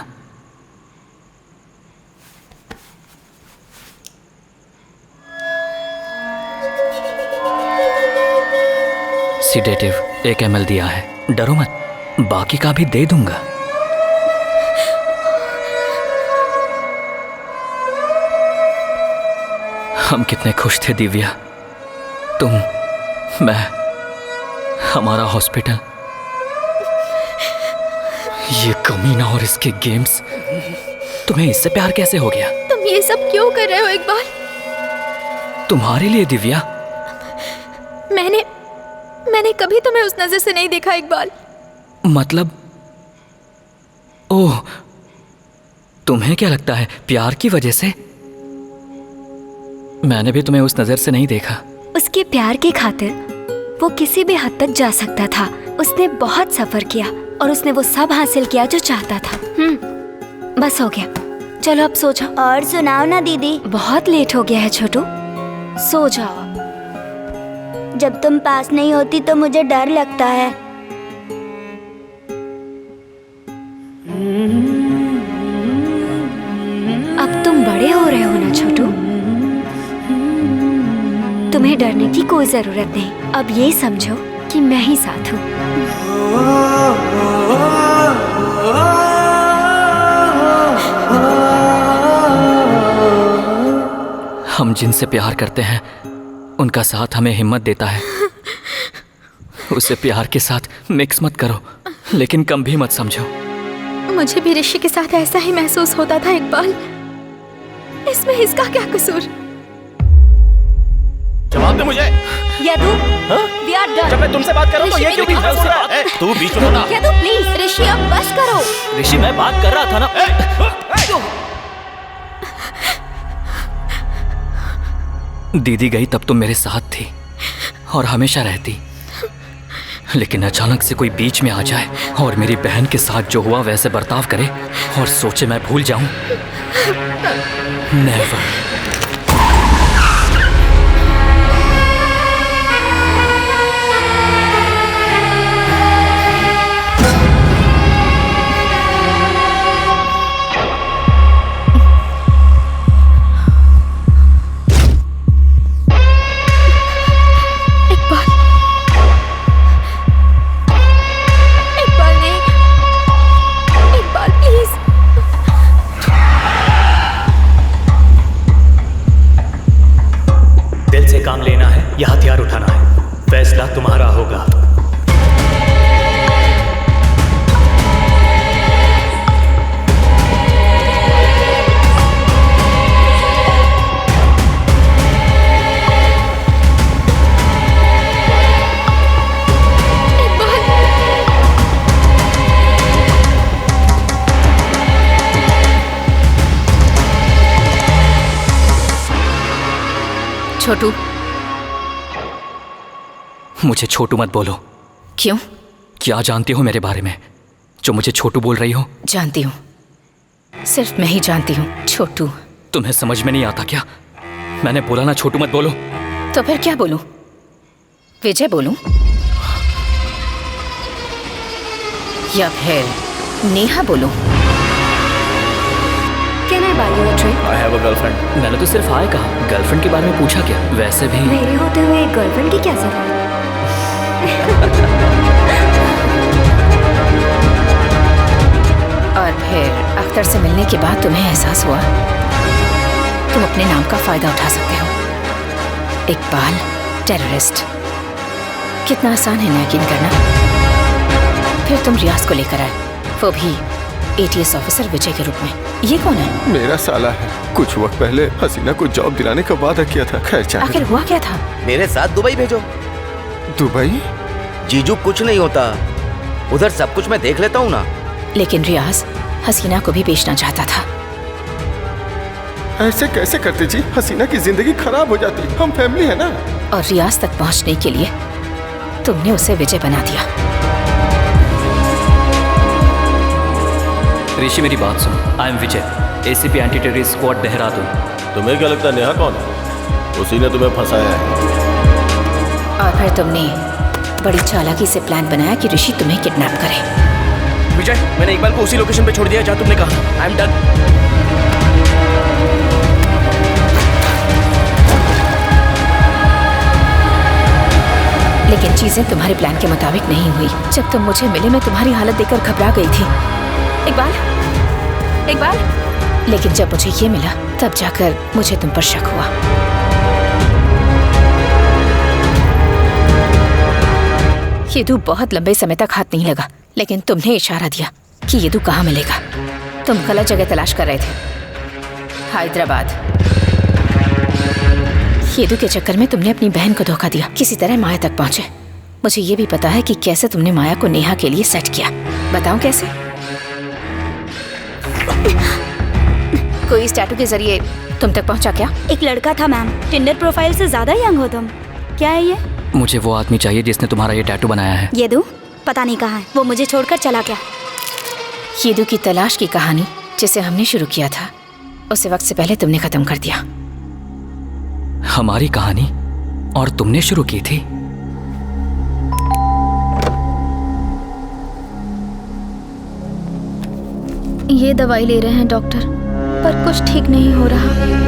सीडेटिव 1 ml दिया है, डरो मत, बाकी का भी दे दूंगा। हम कितने खुश थे दिव्या, तुम, मैं, हमारा हॉस्पिटल। ये कमीना और इसके गेम्स, तुम्हें इससे प्यार कैसे हो गया? तुम ये सब क्यों कर रहे हो इकबाल? तुम्हारे लिए दिव्या। मैंने कभी तुम्हें उस नजर से नहीं देखा इकबाल। मतलब? ओह, तुम्हें क्या लगता है प्यार की वजह से? मैंने भी तुम्हें उस नजर से नहीं देखा। उसके प्यार की खातिर वो किसी भी हद तक जा सकता था। उसने बहुत सफर किया और उसने वो सब हासिल किया जो चाहता था। बस हो गया, चलो अब सो जाओ। और सुनाओ ना दीदी। बहुत लेट हो गया है छोटू, सो जाओ। जब तुम पास नहीं होती तो मुझे डर लगता है। अब तुम बड़े हो रहे हो ना छोटू, तुम्हें डरने की कोई जरूरत नहीं। अब ये समझो कि मैं ही साथ हूँ। हम जिनसे प्यार करते हैं उनका साथ हमें हिम्मत देता है। उसे प्यार के साथ मिक्स मत करो, लेकिन कम भी मत समझो। मुझे भी ऋषि के साथ ऐसा ही महसूस होता था इकबाल। इसमें इसका क्या कसूर? जवाब दे मुझे। Yadu, we are done। जब मैं तुमसे बात कर रहा हूँ तो ये क्यों बीच में बोल रहा है? तू बीच में बोला। यदु प्लीज, ऋषि अब बस करो। ऋषि मैं बात कर रहा था ना। दीदी गई तब तुम मेरे साथ थी और हमेशा रहती, लेकिन अचानक से कोई बीच में आ जाए और मेरी बहन के साथ जो हुआ वैसे बर्ताव करे और सोचे मैं भूल जाऊं। नेवर। काम लेना है या हथियार उठाना है, फैसला तुम्हारा होगा। छोटू, मुझे छोटू मत बोलो। क्यों? क्या जानती हो मेरे बारे में जो मुझे छोटू बोल रही हो? जानती हूँ, सिर्फ मैं ही जानती हूँ छोटू। तुम्हें समझ में नहीं आता क्या? मैंने बोला ना छोटू मत बोलो। तो फिर क्या बोलूं? विजय बोलूं या फिर नेहा बोलूं? Can I buy you a drink? I have a girlfriend. मैंने तो सिर्फ हाय कहा, गर्लफ्रेंड के बारे में पूछा क्या? वैसे भी मेरे होते हुए एक गर्लफ्रेंड की क्या जरूरत? और फिर अख्तर से मिलने के बाद तुम्हें एहसास हुआ तुम अपने नाम का फायदा उठा सकते हो। इकबाल टेररिस्ट, कितना आसान है ना यकीन करना। फिर तुम रियाज को लेकर आए, वो भी ATS ऑफिसर विजय के रूप में। ये कौन है? मेरा साला है। कुछ वक्त पहले हसीना को जॉब दिलाने का वादा किया था। खैर आखिर हुआ क्या था? मेरे साथ दुबई भेजो। दुबई? जीजू कुछ नहीं होता, उधर सब कुछ मैं देख लेता हूँ ना। लेकिन रियाज हसीना को भी बेचना चाहता था। ऐसे कैसे करते जी? हसीना की जिंदगी खराब हो जाती। हम फैमिली है ना। और रियाज तक पहुंचने के लिए तुमने उसे विजय बना दिया। ऋषि मेरी बात सुन। I am Vijay, ACP anti terrorist squad Dehradun. तुम्हें क्या लगता है नेहा कौन है? उसी ने तुम्हें फंसाया है। और फिर तुमने बड़ी चालाकी से प्लान बनाया कि ऋषि तुम्हें किडनैप करे। विजय, मैंने इकबाल को उसी लोकेशन पे छोड़ दिया जहाँ तुमने कहा। आई एम डन। लेकिन चीजें तुम्हारे प्लान के मुताबिक नहीं हुई। जब तुम मुझे मिले मैं तुम्हारी हालत देखकर घबरा गई थी। इकबाल, इकबाल। लेकिन जब मुझे ये मिला तब जाकर मुझे तुम पर शक हुआ। येदू बहुत लंबे समय तक हाथ नहीं लगा, लेकिन तुमने इशारा दिया कि येदू कहाँ मिलेगा। तुम गलत जगह तलाश कर रहे थे, हैदराबाद। येदू के चक्कर में तुमने अपनी बहन को धोखा दिया, किसी तरह माया तक पहुंचे। मुझे ये भी पता है कि कैसे तुमने माया को नेहा के लिए सेट किया। बताओ कैसे? कोई इस टैटू के जरिए तुम तक पहुंचा क्या? एक लड़का था मैम, टिंडर प्रोफाइल से ज्यादा यंग हो तुम। क्या है ये? मुझे वो आदमी चाहिए जिसने तुम्हारा ये टैटू बनाया है। येदू पता नहीं कहाँ है, वो मुझे छोड़कर चला गया। येदू की तलाश की कहानी जिसे हमने शुरू किया था उसे वक्त से पहले तुमने खत्म कर दिया। हमारी कहानी? और तुमने शुरू की थी? ये दवाई ले रहे हैं डॉक्टर, पर कुछ ठीक नहीं हो रहा।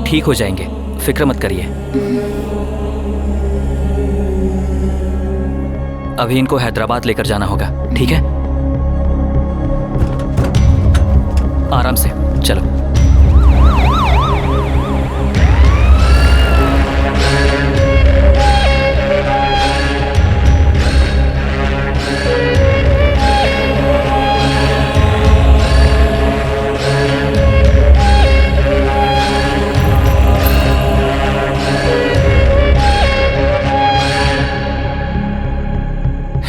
ठीक हो जाएंगे, फिक्र मत करिए। अभी इनको हैदराबाद लेकर जाना होगा, ठीक है? आराम से चलो।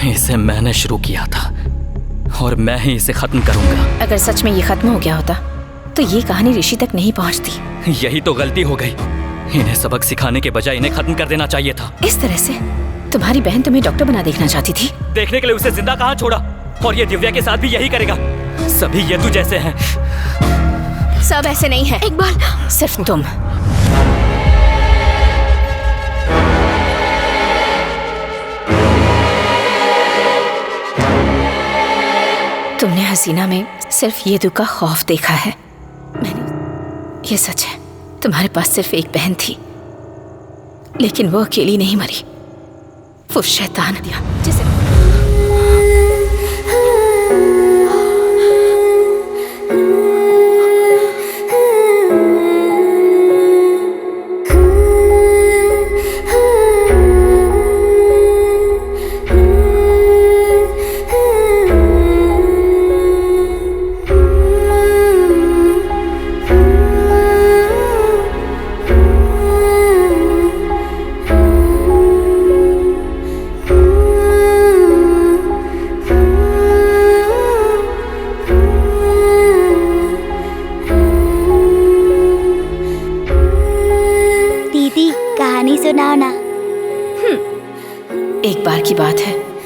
इसे मैंने शुरू किया था और मैं ही इसे खत्म करूंगा। अगर सच में ये खत्म हो गया होता तो ये कहानी ऋषि तक नहीं पहुंचती। यही तो गलती हो गई। इन्हें सबक सिखाने के बजाय इन्हें खत्म कर देना चाहिए था। इस तरह से तुम्हारी बहन तुम्हें डॉक्टर बना देखना चाहती थी। देखने के लिए उसे जिंदा कहाँ छोड़ा? और ये दिव्या के साथ भी यही करेगा। सभी ये तू जैसे हैं। सब ऐसे नहीं है इकबाल, सिर्फ तुम। तुमने हसीना में सिर्फ येदू का खौफ देखा है। मैंने, ये सच है, तुम्हारे पास सिर्फ एक बहन थी, लेकिन वो अकेली नहीं मरी। वो शैतान दिया जिसे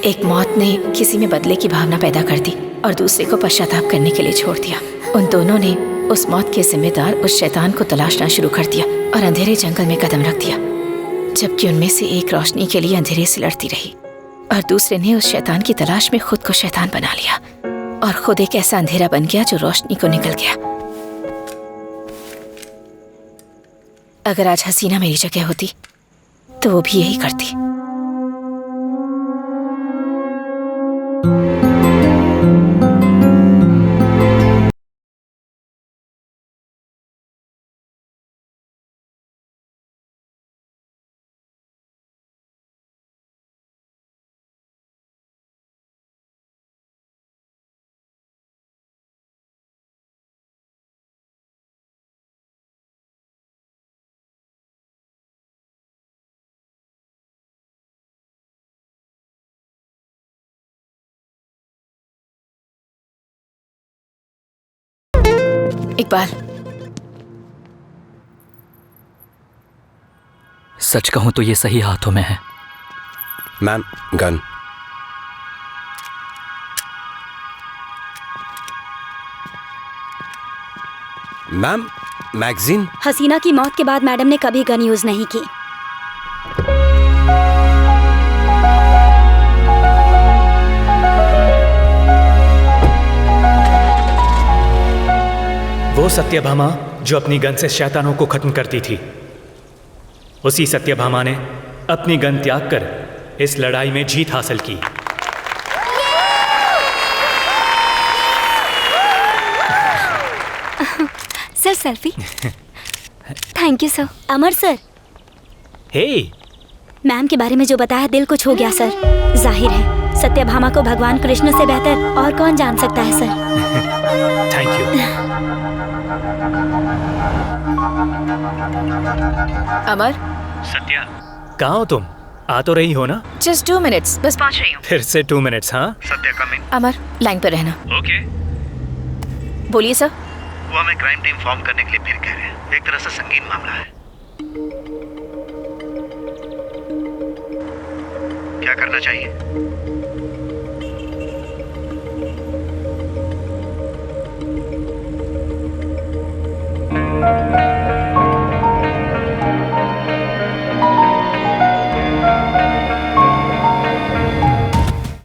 एक मौत ने किसी में बदले की भावना पैदा कर दी और दूसरे को पश्चाताप करने के लिए छोड़ दिया। उन दोनों ने उस मौत के जिम्मेदार उस शैतान को तलाशना शुरू कर दिया और अंधेरे जंगल में कदम रख दिया, जबकि उनमें से एक रोशनी के लिए अंधेरे से लड़ती रही और दूसरे ने उस शैतान की तलाश में खुद को शैतान बना लिया और खुद एक ऐसा अंधेरा बन गया जो रोशनी को निकल गया। अगर आज हसीना मेरी जगह होती तो वो भी यही करती। इकबाल, सच कहूं तो ये सही हाथों में है। Ma'am, gun. Ma'am, magazine. Haseena की मौत के बाद मैडम ने कभी गन यूज नहीं की। वो सत्यभामा जो अपनी गन से शैतानों को खत्म करती थी, उसी सत्यभामा ने अपनी गन त्याग कर इस लड़ाई में जीत हासिल की। Sir selfie. Thank you sir. Amar sir, hey, ma'am के बारे में जो बताया दिल को छू गया सर। जाहिर है सत्यभामा को भगवान कृष्ण से बेहतर और कौन जान सकता है sir. Thank you. Amar. Satya, कहाँ हो तुम? आ तो रही हो ना? जस्ट 2 मिनट्स, बस पहुंच रही हूँ। फिर से 2 मिनट्स? हाँ, सत्या कमिंग। अमर, लाइन पर रहना। ओके। बोलिए सर। वो हमें क्राइम टीम फॉर्म करने के लिए फिर कह रहे हैं। एक तरह से संगीन मामला है। क्या करना चाहिए?